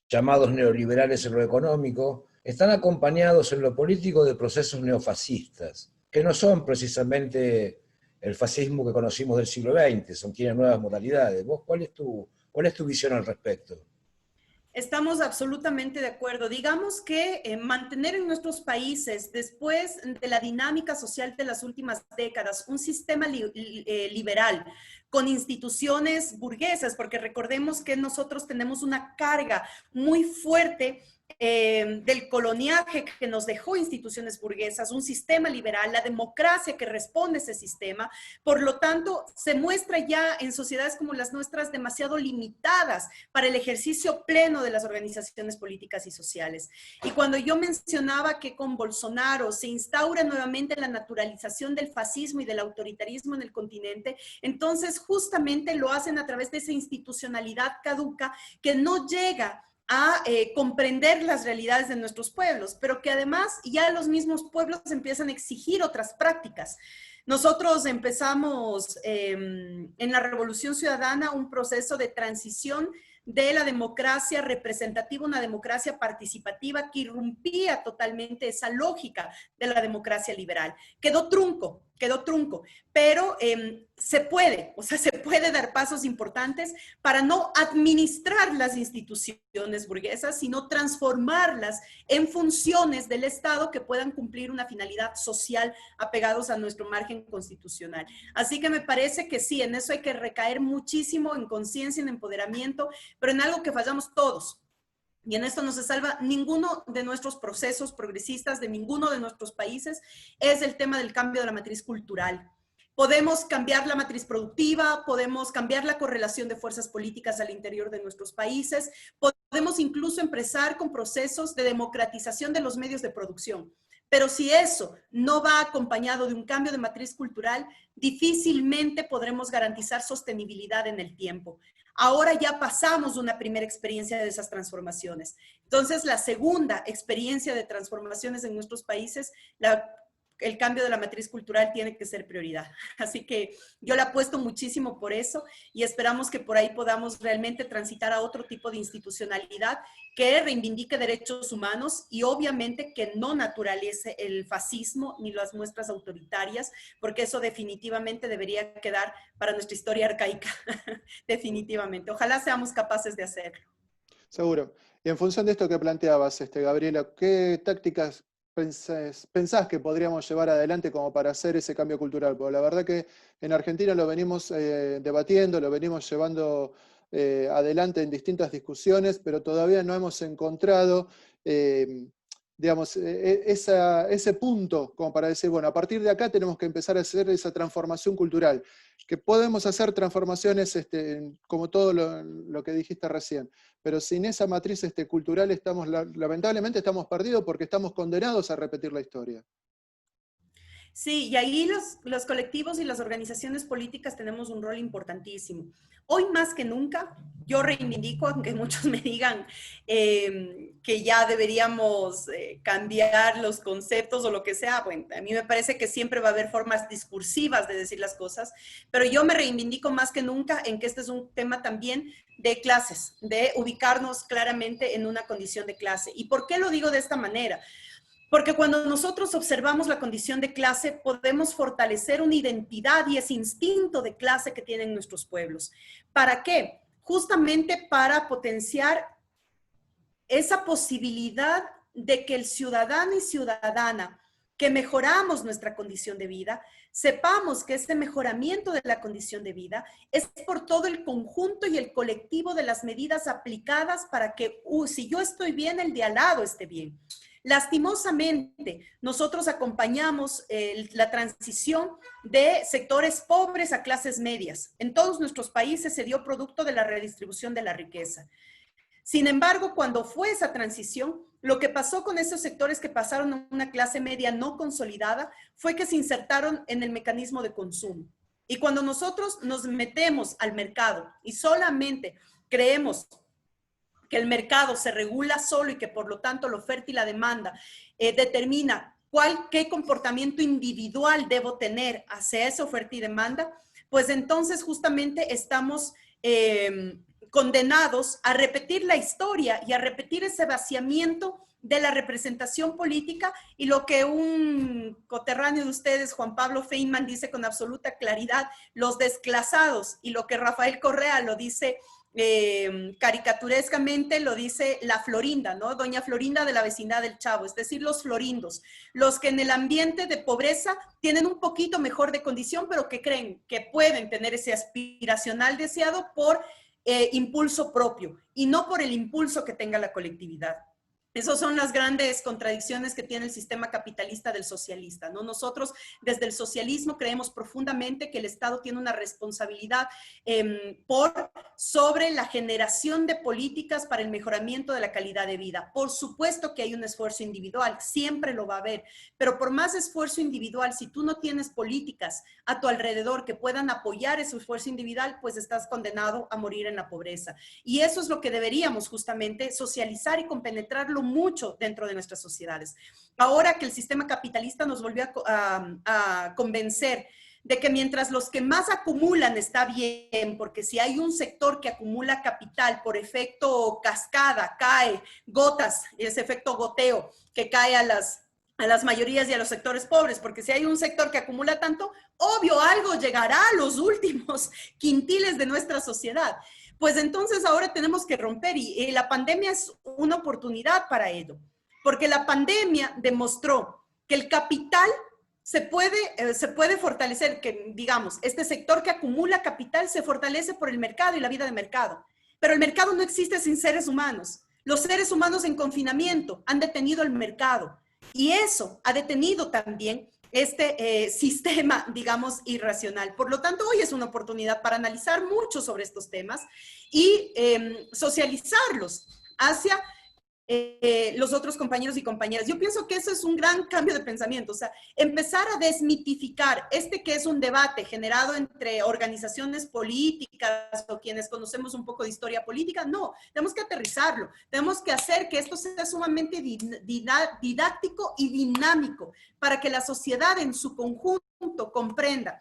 llamados neoliberales en lo económico están acompañados en lo político de procesos neofascistas, que no son precisamente el fascismo que conocimos del siglo XX, tienen nuevas modalidades. ¿Vos cuál es tu visión al respecto? Estamos absolutamente de acuerdo. Digamos que mantener en nuestros países, después de la dinámica social de las últimas décadas, un sistema liberal con instituciones burguesas, porque recordemos que nosotros tenemos una carga muy fuerte del coloniaje que nos dejó instituciones burguesas, un sistema liberal, la democracia que responde a ese sistema. Por lo tanto, se muestra ya en sociedades como las nuestras demasiado limitadas para el ejercicio pleno de las organizaciones políticas y sociales. Y cuando yo mencionaba que con Bolsonaro se instaura nuevamente la naturalización del fascismo y del autoritarismo en el continente, entonces justamente lo hacen a través de esa institucionalidad caduca que no llega a comprender las realidades de nuestros pueblos, pero que además ya los mismos pueblos empiezan a exigir otras prácticas. Nosotros empezamos en la Revolución Ciudadana un proceso de transición de la democracia representativa, una democracia participativa que irrumpía totalmente esa lógica de la democracia liberal. Quedó trunco, pero se puede dar pasos importantes para no administrar las instituciones burguesas, sino transformarlas en funciones del Estado que puedan cumplir una finalidad social apegados a nuestro margen constitucional. Así que me parece que sí, en eso hay que recaer muchísimo en conciencia, en empoderamiento, pero en algo que fallamos todos. Y en esto no se salva ninguno de nuestros procesos progresistas, de ninguno de nuestros países, es el tema del cambio de la matriz cultural. Podemos cambiar la matriz productiva, podemos cambiar la correlación de fuerzas políticas al interior de nuestros países, podemos incluso empezar con procesos de democratización de los medios de producción. Pero si eso no va acompañado de un cambio de matriz cultural, difícilmente podremos garantizar sostenibilidad en el tiempo. Ahora ya pasamos una primera experiencia de esas transformaciones. Entonces, la segunda experiencia de transformaciones en nuestros países la el cambio de la matriz cultural tiene que ser prioridad. Así que yo le apuesto muchísimo por eso y esperamos que por ahí podamos realmente transitar a otro tipo de institucionalidad que reivindique derechos humanos y obviamente que no naturalice el fascismo ni las muestras autoritarias, porque eso definitivamente debería quedar para nuestra historia arcaica, definitivamente. Ojalá seamos capaces de hacerlo. Seguro. Y en función de esto que planteabas, Gabriela, ¿qué tácticas pensás que podríamos llevar adelante como para hacer ese cambio cultural? Porque la verdad que en Argentina lo venimos debatiendo, lo venimos llevando adelante en distintas discusiones, pero todavía no hemos encontrado, digamos, ese punto como para decir, bueno, a partir de acá tenemos que empezar a hacer esa transformación cultural, que podemos hacer transformaciones como todo lo que dijiste recién, pero sin esa matriz cultural lamentablemente estamos perdidos porque estamos condenados a repetir la historia. Sí, y ahí los colectivos y las organizaciones políticas tenemos un rol importantísimo. Hoy más que nunca, yo reivindico, aunque muchos me digan que ya deberíamos cambiar los conceptos o lo que sea, bueno, a mí me parece que siempre va a haber formas discursivas de decir las cosas, pero yo me reivindico más que nunca en que este es un tema también de clases, de ubicarnos claramente en una condición de clase. ¿Y por qué lo digo de esta manera? Porque cuando nosotros observamos la condición de clase, podemos fortalecer una identidad y ese instinto de clase que tienen nuestros pueblos. ¿Para qué? Justamente para potenciar esa posibilidad de que el ciudadano y ciudadana que mejoramos nuestra condición de vida, sepamos que este mejoramiento de la condición de vida es por todo el conjunto y el colectivo de las medidas aplicadas para que, si yo estoy bien, el de al lado esté bien. Lastimosamente, nosotros acompañamos la transición de sectores pobres a clases medias. En todos nuestros países se dio producto de la redistribución de la riqueza. Sin embargo, cuando fue esa transición, lo que pasó con esos sectores que pasaron a una clase media no consolidada fue que se insertaron en el mecanismo de consumo. Y cuando nosotros nos metemos al mercado y solamente creemos que el mercado se regula solo y que por lo tanto la oferta y la demanda determina qué comportamiento individual debo tener hacia esa oferta y demanda, pues entonces justamente estamos condenados a repetir la historia y a repetir ese vaciamiento de la representación política y lo que un coterráneo de ustedes, Juan Pablo Feynman, dice con absoluta claridad, los desclasados, y lo que Rafael Correa lo dice caricaturescamente, lo dice la Florinda, ¿no? Doña Florinda de la vecindad del Chavo, es decir, los florindos, los que en el ambiente de pobreza tienen un poquito mejor de condición, pero que creen que pueden tener ese aspiracional deseado por impulso propio y no por el impulso que tenga la colectividad. Esas son las grandes contradicciones que tiene el sistema capitalista del socialista, ¿no? Nosotros desde el socialismo creemos profundamente que el Estado tiene una responsabilidad sobre la generación de políticas para el mejoramiento de la calidad de vida. Por supuesto que hay un esfuerzo individual, siempre lo va a haber, pero por más esfuerzo individual, si tú no tienes políticas a tu alrededor que puedan apoyar ese esfuerzo individual, pues estás condenado a morir en la pobreza. Y eso es lo que deberíamos justamente socializar y compenetrarlo mucho dentro de nuestras sociedades. Ahora que el sistema capitalista nos volvió a convencer de que mientras los que más acumulan está bien, porque si hay un sector que acumula capital por efecto cascada, cae, gotas, ese efecto goteo que cae a las mayorías y a los sectores pobres, porque si hay un sector que acumula tanto, obvio algo llegará a los últimos quintiles de nuestra sociedad. Pues entonces ahora tenemos que romper y la pandemia es una oportunidad para ello, porque la pandemia demostró que el capital se puede fortalecer, que digamos, este sector que acumula capital se fortalece por el mercado y la vida de mercado, pero el mercado no existe sin seres humanos. Los seres humanos en confinamiento han detenido el mercado y eso ha detenido también este sistema, digamos, irracional. Por lo tanto, hoy es una oportunidad para analizar mucho sobre estos temas y socializarlos hacia los otros compañeros y compañeras. Yo pienso que eso es un gran cambio de pensamiento, o sea, empezar a desmitificar que es un debate generado entre organizaciones políticas o quienes conocemos un poco de historia política. No, tenemos que aterrizarlo, tenemos que hacer que esto sea sumamente didáctico y dinámico para que la sociedad en su conjunto comprenda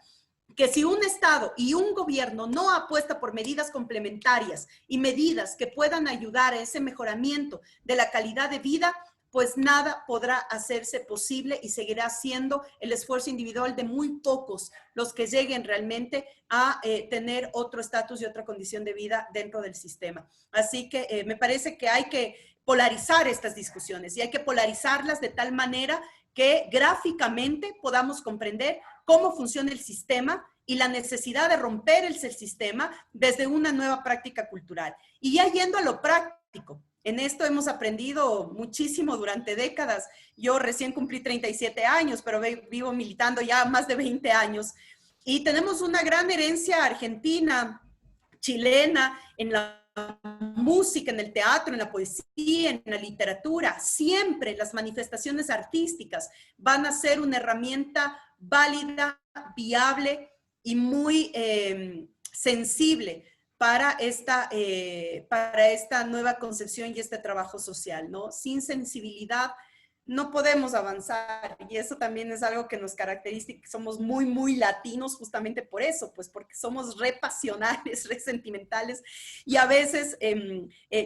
que si un Estado y un gobierno no apuesta por medidas complementarias y medidas que puedan ayudar a ese mejoramiento de la calidad de vida, pues nada podrá hacerse posible y seguirá siendo el esfuerzo individual de muy pocos los que lleguen realmente a tener otro estatus y otra condición de vida dentro del sistema. Así que me parece que hay que polarizar estas discusiones y hay que polarizarlas de tal manera que gráficamente podamos comprender cómo funciona el sistema y la necesidad de romper el sistema desde una nueva práctica cultural. Y ya yendo a lo práctico, en esto hemos aprendido muchísimo durante décadas. Yo recién cumplí 37 años, pero vivo militando ya más de 20 años. Y tenemos una gran herencia argentina, chilena, en la música, en el teatro, en la poesía, en la literatura. Siempre las manifestaciones artísticas van a ser una herramienta válida, viable y muy sensible para esta nueva concepción y este trabajo social, ¿no? Sin sensibilidad no podemos avanzar, y eso también es algo que nos caracteriza, que somos muy, muy latinos justamente por eso, pues porque somos re pasionales, re sentimentales, y a veces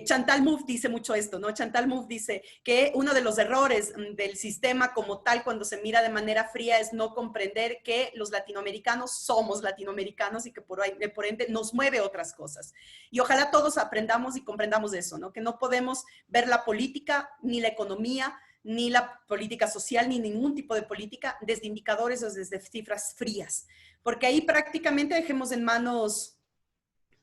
Chantal Mouffe dice mucho esto, ¿no? Chantal Mouffe dice que uno de los errores del sistema como tal, cuando se mira de manera fría, es no comprender que los latinoamericanos somos latinoamericanos y que por ende nos mueve otras cosas. Y ojalá todos aprendamos y comprendamos eso, ¿no? Que no podemos ver la política ni la economía, ni la política social, ni ningún tipo de política desde indicadores o desde cifras frías, porque ahí prácticamente dejemos en manos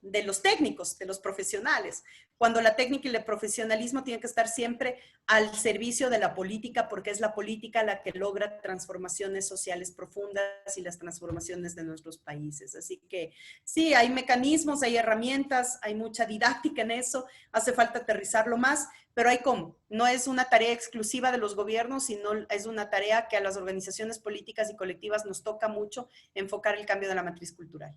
de los técnicos, de los profesionales, cuando la técnica y el profesionalismo tienen que estar siempre al servicio de la política, porque es la política la que logra transformaciones sociales profundas y las transformaciones de nuestros países. Así que sí, hay mecanismos, hay herramientas, hay mucha didáctica en eso, hace falta aterrizarlo más, pero hay cómo. No es una tarea exclusiva de los gobiernos, sino es una tarea que a las organizaciones políticas y colectivas nos toca mucho enfocar el cambio de la matriz cultural.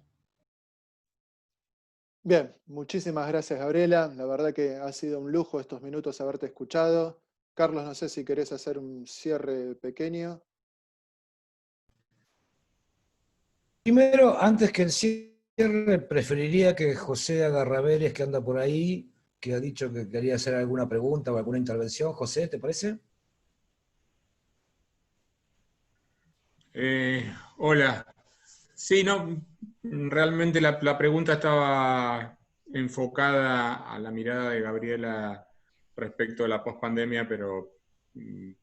Bien, muchísimas gracias, Gabriela. La verdad que ha sido un lujo estos minutos haberte escuchado. Carlos, no sé si querés hacer un cierre pequeño. Primero, antes que el cierre, preferiría que José Agarraveres, que anda por ahí, que ha dicho que quería hacer alguna pregunta o alguna intervención. José, ¿te parece? Hola. Sí, no, realmente la pregunta estaba enfocada a la mirada de Gabriela respecto a la pospandemia, pero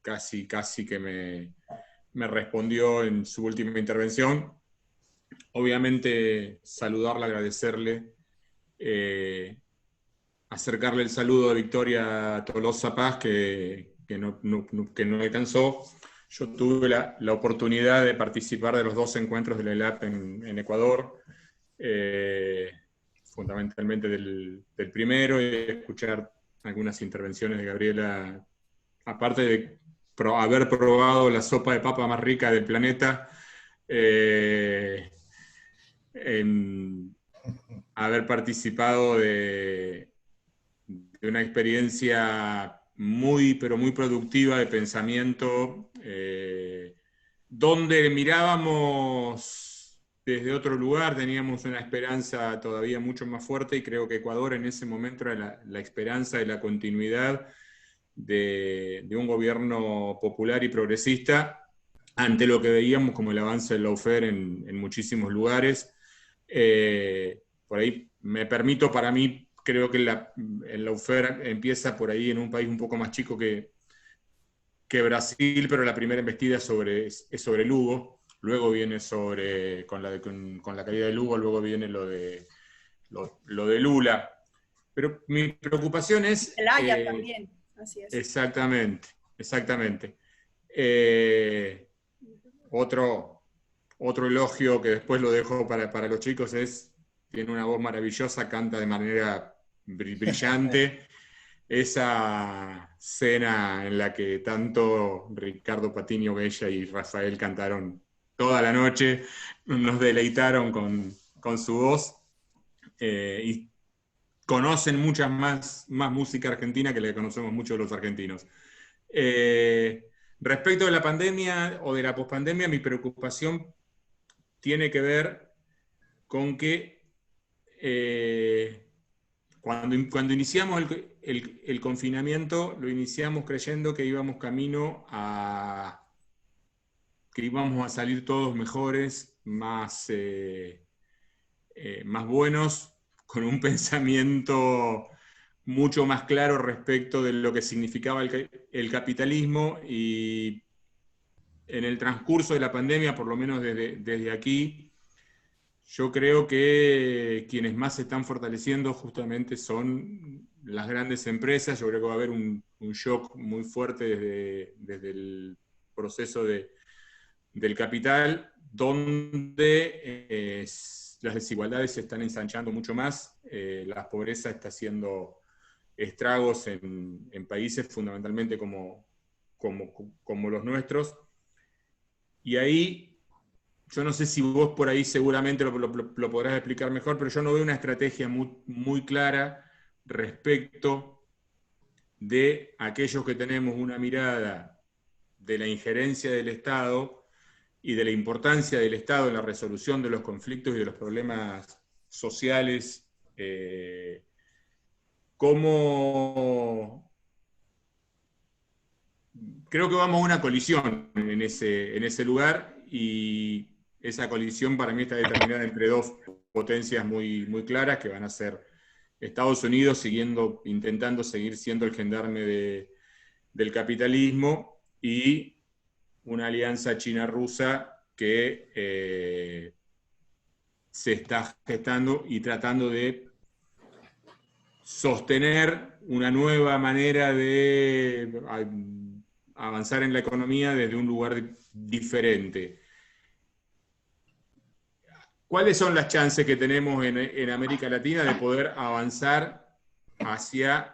casi que me respondió en su última intervención. Obviamente saludarla, agradecerle, acercarle el saludo a Victoria Tolosa Paz, que no alcanzó. Yo tuve la oportunidad de participar de los 2 encuentros de la ELAP en Ecuador, fundamentalmente del primero, y escuchar algunas intervenciones de Gabriela, aparte de haber probado la sopa de papa más rica del planeta, haber participado de una experiencia muy, pero muy productiva de pensamiento, donde mirábamos desde otro lugar, teníamos una esperanza todavía mucho más fuerte, y creo que Ecuador en ese momento era la esperanza de la continuidad de un gobierno popular y progresista, ante lo que veíamos como el avance del lawfare en muchísimos lugares. Por ahí me permito, para mí, creo que el lawfare empieza por ahí en un país un poco más chico que Brasil, pero la primera embestida es sobre Lugo, luego viene con la caída de Lugo, luego viene lo de Lula. Pero mi preocupación es... Celaya también, así es. Exactamente. Otro elogio que después lo dejo para los chicos es, tiene una voz maravillosa, canta de manera brillante, esa cena en la que tanto Ricardo Patiño Bella y Rafael cantaron toda la noche, nos deleitaron con su voz, y conocen mucha más música argentina que la que conocemos muchos los argentinos. Respecto de la pandemia o de la pospandemia, mi preocupación tiene que ver con que cuando iniciamos el confinamiento, lo iniciamos creyendo que íbamos camino a que íbamos a salir todos mejores, más buenos, con un pensamiento mucho más claro respecto de lo que significaba el capitalismo, y en el transcurso de la pandemia, por lo menos desde aquí, yo creo que quienes más se están fortaleciendo justamente son las grandes empresas. Yo creo que va a haber un shock muy fuerte desde el proceso del capital, donde las desigualdades se están ensanchando mucho más, la pobreza está haciendo estragos en países fundamentalmente como los nuestros, y ahí, yo no sé si vos por ahí seguramente lo podrás explicar mejor, pero yo no veo una estrategia muy clara respecto de aquellos que tenemos una mirada de la injerencia del Estado y de la importancia del Estado en la resolución de los conflictos y de los problemas sociales, creo que vamos a una colisión en ese lugar, y esa colisión para mí está determinada entre dos potencias muy claras, que van a ser Estados Unidos intentando seguir siendo el gendarme del capitalismo, y una alianza china-rusa que se está gestando y tratando de sostener una nueva manera de avanzar en la economía desde un lugar diferente. ¿Cuáles son las chances que tenemos en América Latina de poder avanzar hacia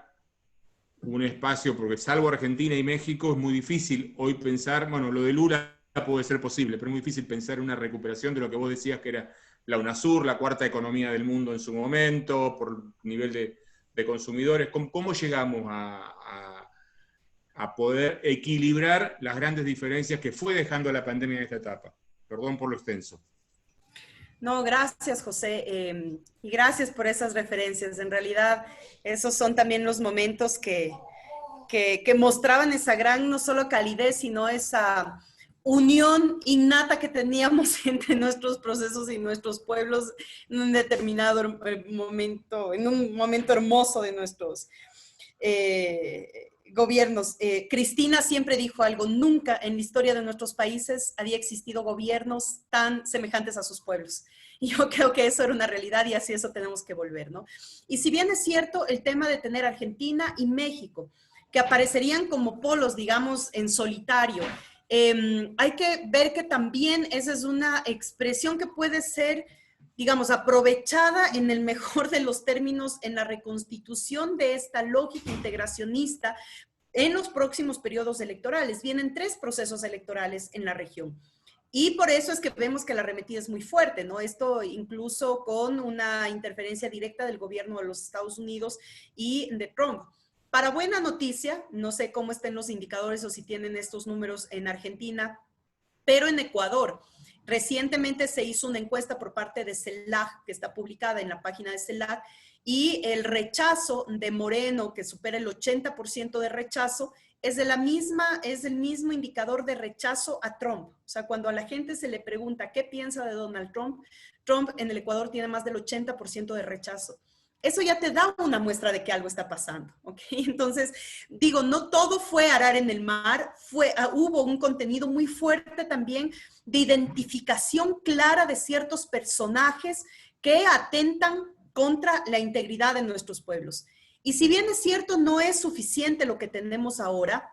un espacio? Porque salvo Argentina y México es muy difícil hoy pensar, bueno, lo de Lula puede ser posible, pero es muy difícil pensar en una recuperación de lo que vos decías que era la UNASUR, la cuarta economía del mundo en su momento, por nivel de consumidores. ¿Cómo llegamos a poder equilibrar las grandes diferencias que fue dejando la pandemia en esta etapa? Perdón por lo extenso. No, gracias, José, y gracias por esas referencias. En realidad, esos son también los momentos que mostraban esa gran, no solo calidez, sino esa unión innata que teníamos entre nuestros procesos y nuestros pueblos en un determinado momento, en un momento hermoso de nuestros gobiernos. Cristina siempre dijo algo: nunca en la historia de nuestros países había existido gobiernos tan semejantes a sus pueblos. Y yo creo que eso era una realidad, y así eso tenemos que volver, ¿no? Y si bien es cierto el tema de tener Argentina y México, que aparecerían como polos, digamos, en solitario, hay que ver que también esa es una expresión que puede ser, digamos, aprovechada en el mejor de los términos en la reconstitución de esta lógica integracionista en los próximos periodos electorales. Vienen 3 procesos electorales en la región. Y por eso es que vemos que la arremetida es muy fuerte, ¿no? Esto incluso con una interferencia directa del gobierno de los Estados Unidos y de Trump. Para buena noticia, no sé cómo estén los indicadores o si tienen estos números en Argentina, pero en Ecuador, recientemente se hizo una encuesta por parte de CELAC, que está publicada en la página de CELAC, y el rechazo de Moreno, que supera el 80% de rechazo, es el mismo indicador de rechazo a Trump. O sea, cuando a la gente se le pregunta qué piensa de Donald Trump, Trump en el Ecuador tiene más del 80% de rechazo. Eso ya te da una muestra de que algo está pasando, ¿ok? Entonces, digo, no todo fue arar en el mar, hubo un contenido muy fuerte también de identificación clara de ciertos personajes que atentan contra la integridad de nuestros pueblos. Y si bien es cierto, no es suficiente lo que tenemos ahora,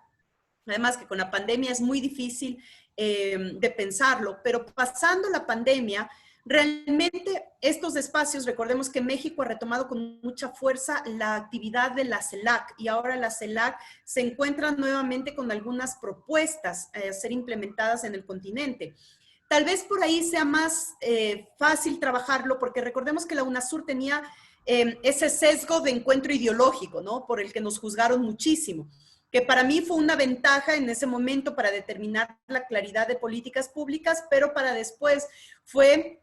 además que con la pandemia es muy difícil de pensarlo, pero pasando la pandemia, Realmente estos espacios, recordemos que México ha retomado con mucha fuerza la actividad de la CELAC y ahora la CELAC se encuentra nuevamente con algunas propuestas a ser implementadas en el continente. Tal vez por ahí sea más fácil trabajarlo porque recordemos que la UNASUR tenía ese sesgo de encuentro ideológico, ¿no? Por el que nos juzgaron muchísimo, que para mí fue una ventaja en ese momento para determinar la claridad de políticas públicas, pero para después fue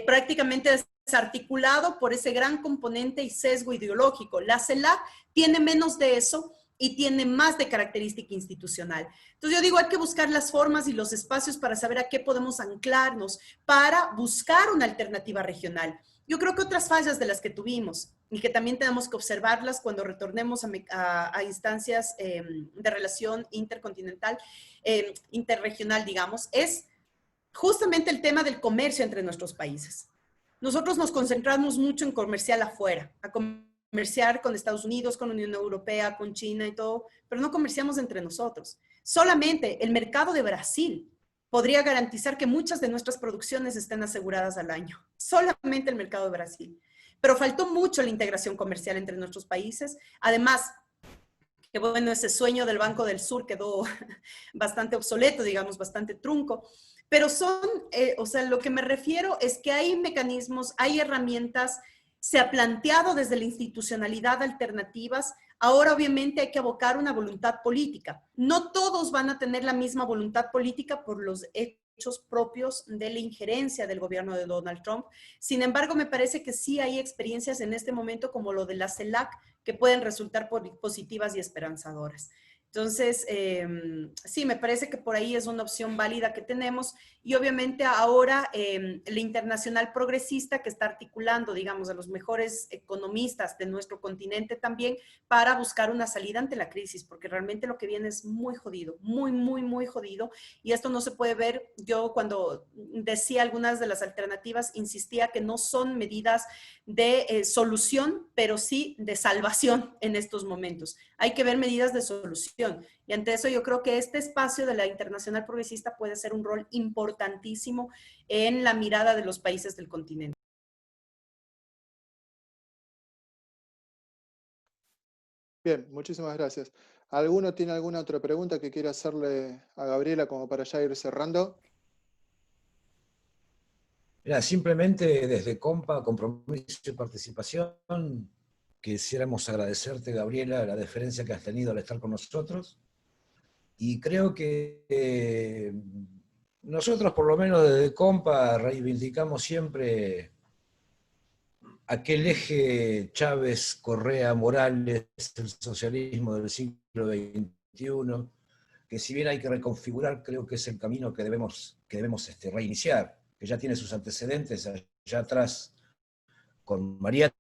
prácticamente desarticulado por ese gran componente y sesgo ideológico. La CELAC tiene menos de eso y tiene más de característica institucional. Entonces yo digo, hay que buscar las formas y los espacios para saber a qué podemos anclarnos para buscar una alternativa regional. Yo creo que otras fallas de las que tuvimos y que también tenemos que observarlas cuando retornemos a instancias de relación intercontinental, interregional, digamos, es justamente el tema del comercio entre nuestros países. Nosotros nos concentramos mucho en comerciar afuera, a comerciar con Estados Unidos, con la Unión Europea, con China y todo, pero no comerciamos entre nosotros. Solamente el mercado de Brasil podría garantizar que muchas de nuestras producciones estén aseguradas al año. Solamente el mercado de Brasil. Pero faltó mucho la integración comercial entre nuestros países. Además, que bueno, ese sueño del Banco del Sur quedó bastante obsoleto, digamos, bastante trunco. Pero son, o sea, lo que me refiero es que hay mecanismos, hay herramientas, se ha planteado desde la institucionalidad alternativas. Ahora obviamente hay que abocar una voluntad política. No todos van a tener la misma voluntad política por los hechos propios de la injerencia del gobierno de Donald Trump. Sin embargo, me parece que sí hay experiencias en este momento como lo de la CELAC que pueden resultar positivas y esperanzadoras. Entonces, sí, me parece que por ahí es una opción válida que tenemos y obviamente ahora la Internacional Progresista que está articulando, digamos, a los mejores economistas de nuestro continente también para buscar una salida ante la crisis, porque realmente lo que viene es muy jodido, muy, muy, muy jodido y esto no se puede ver. Yo cuando decía algunas de las alternativas insistía que no son medidas de solución, pero sí de salvación en estos momentos. Hay que ver medidas de solución. Y ante eso yo creo que este espacio de la Internacional Progresista puede ser un rol importantísimo en la mirada de los países del continente. Bien, muchísimas gracias. ¿Alguno tiene alguna otra pregunta que quiera hacerle a Gabriela como para ya ir cerrando? Mira, simplemente desde COMPA, Compromiso y Participación, quisiéramos agradecerte, Gabriela, la deferencia que has tenido al estar con nosotros. Y creo que nosotros, por lo menos desde COMPA, reivindicamos siempre aquel eje Chávez, Correa, Morales, el socialismo del siglo XXI, que si bien hay que reconfigurar, creo que es el camino que debemos reiniciar, que ya tiene sus antecedentes allá atrás con María,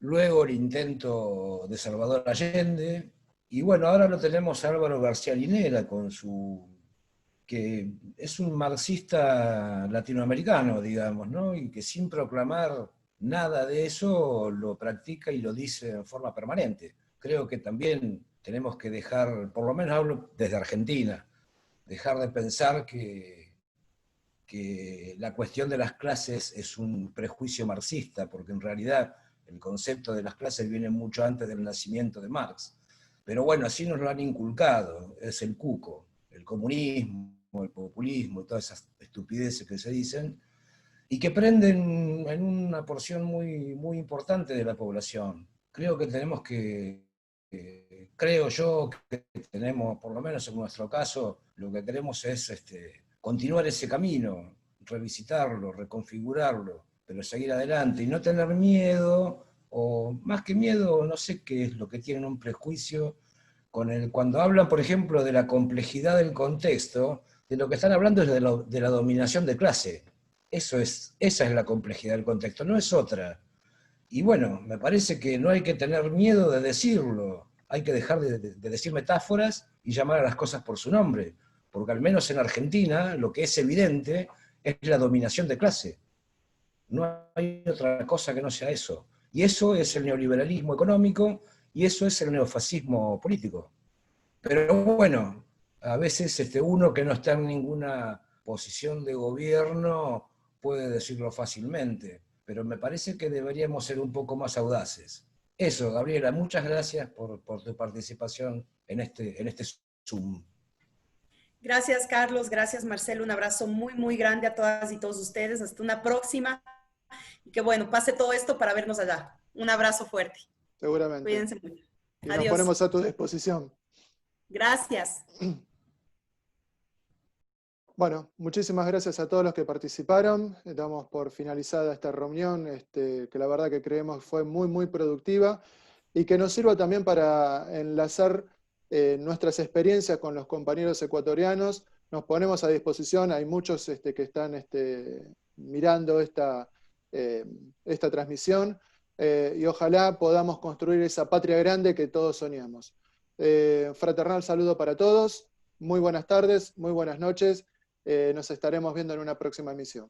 luego el intento de Salvador Allende, y bueno, ahora lo tenemos a Álvaro García Linera con que es un marxista latinoamericano, digamos, ¿no? Y que sin proclamar nada de eso lo practica y lo dice en forma permanente. Creo que también tenemos que dejar, por lo menos hablo desde Argentina, dejar de pensar que la cuestión de las clases es un prejuicio marxista, porque en realidad el concepto de las clases viene mucho antes del nacimiento de Marx. Pero bueno, así nos lo han inculcado, es el cuco, el comunismo, el populismo, todas esas estupideces que se dicen, y que prenden en una porción muy, muy importante de la población. Creo que tenemos creo yo que tenemos, por lo menos en nuestro caso, lo que queremos es continuar ese camino, revisitarlo, reconfigurarlo, pero seguir adelante y no tener miedo, o más que miedo, no sé qué es lo que tienen un prejuicio cuando hablan, por ejemplo, de la complejidad del contexto, de lo que están hablando es de la dominación de clase. Esa es la complejidad del contexto, no es otra. Y bueno, me parece que no hay que tener miedo de decirlo, hay que dejar de decir metáforas y llamar a las cosas por su nombre, porque al menos en Argentina lo que es evidente es la dominación de clase. No hay otra cosa que no sea eso. Y eso es el neoliberalismo económico y eso es el neofascismo político. Pero bueno, a veces uno que no está en ninguna posición de gobierno puede decirlo fácilmente, pero me parece que deberíamos ser un poco más audaces. Eso, Gabriela, muchas gracias por tu participación en este Zoom. Gracias, Carlos. Gracias, Marcelo. Un abrazo muy, muy grande a todas y todos ustedes. Hasta una próxima. Y que bueno, pase todo esto para vernos allá. Un abrazo fuerte. Seguramente. Cuídense mucho. Y Adiós. nos ponemos a tu disposición. Gracias. Bueno, muchísimas gracias a todos los que participaron. Damos por finalizada esta reunión, que la verdad que creemos fue muy, muy productiva y que nos sirva también para enlazar nuestras experiencias con los compañeros ecuatorianos. Nos ponemos a disposición, hay muchos que están mirando esta transmisión y ojalá podamos construir esa patria grande que todos soñamos. Fraternal saludo para todos, muy buenas tardes, muy buenas noches. Nos estaremos viendo en una próxima emisión.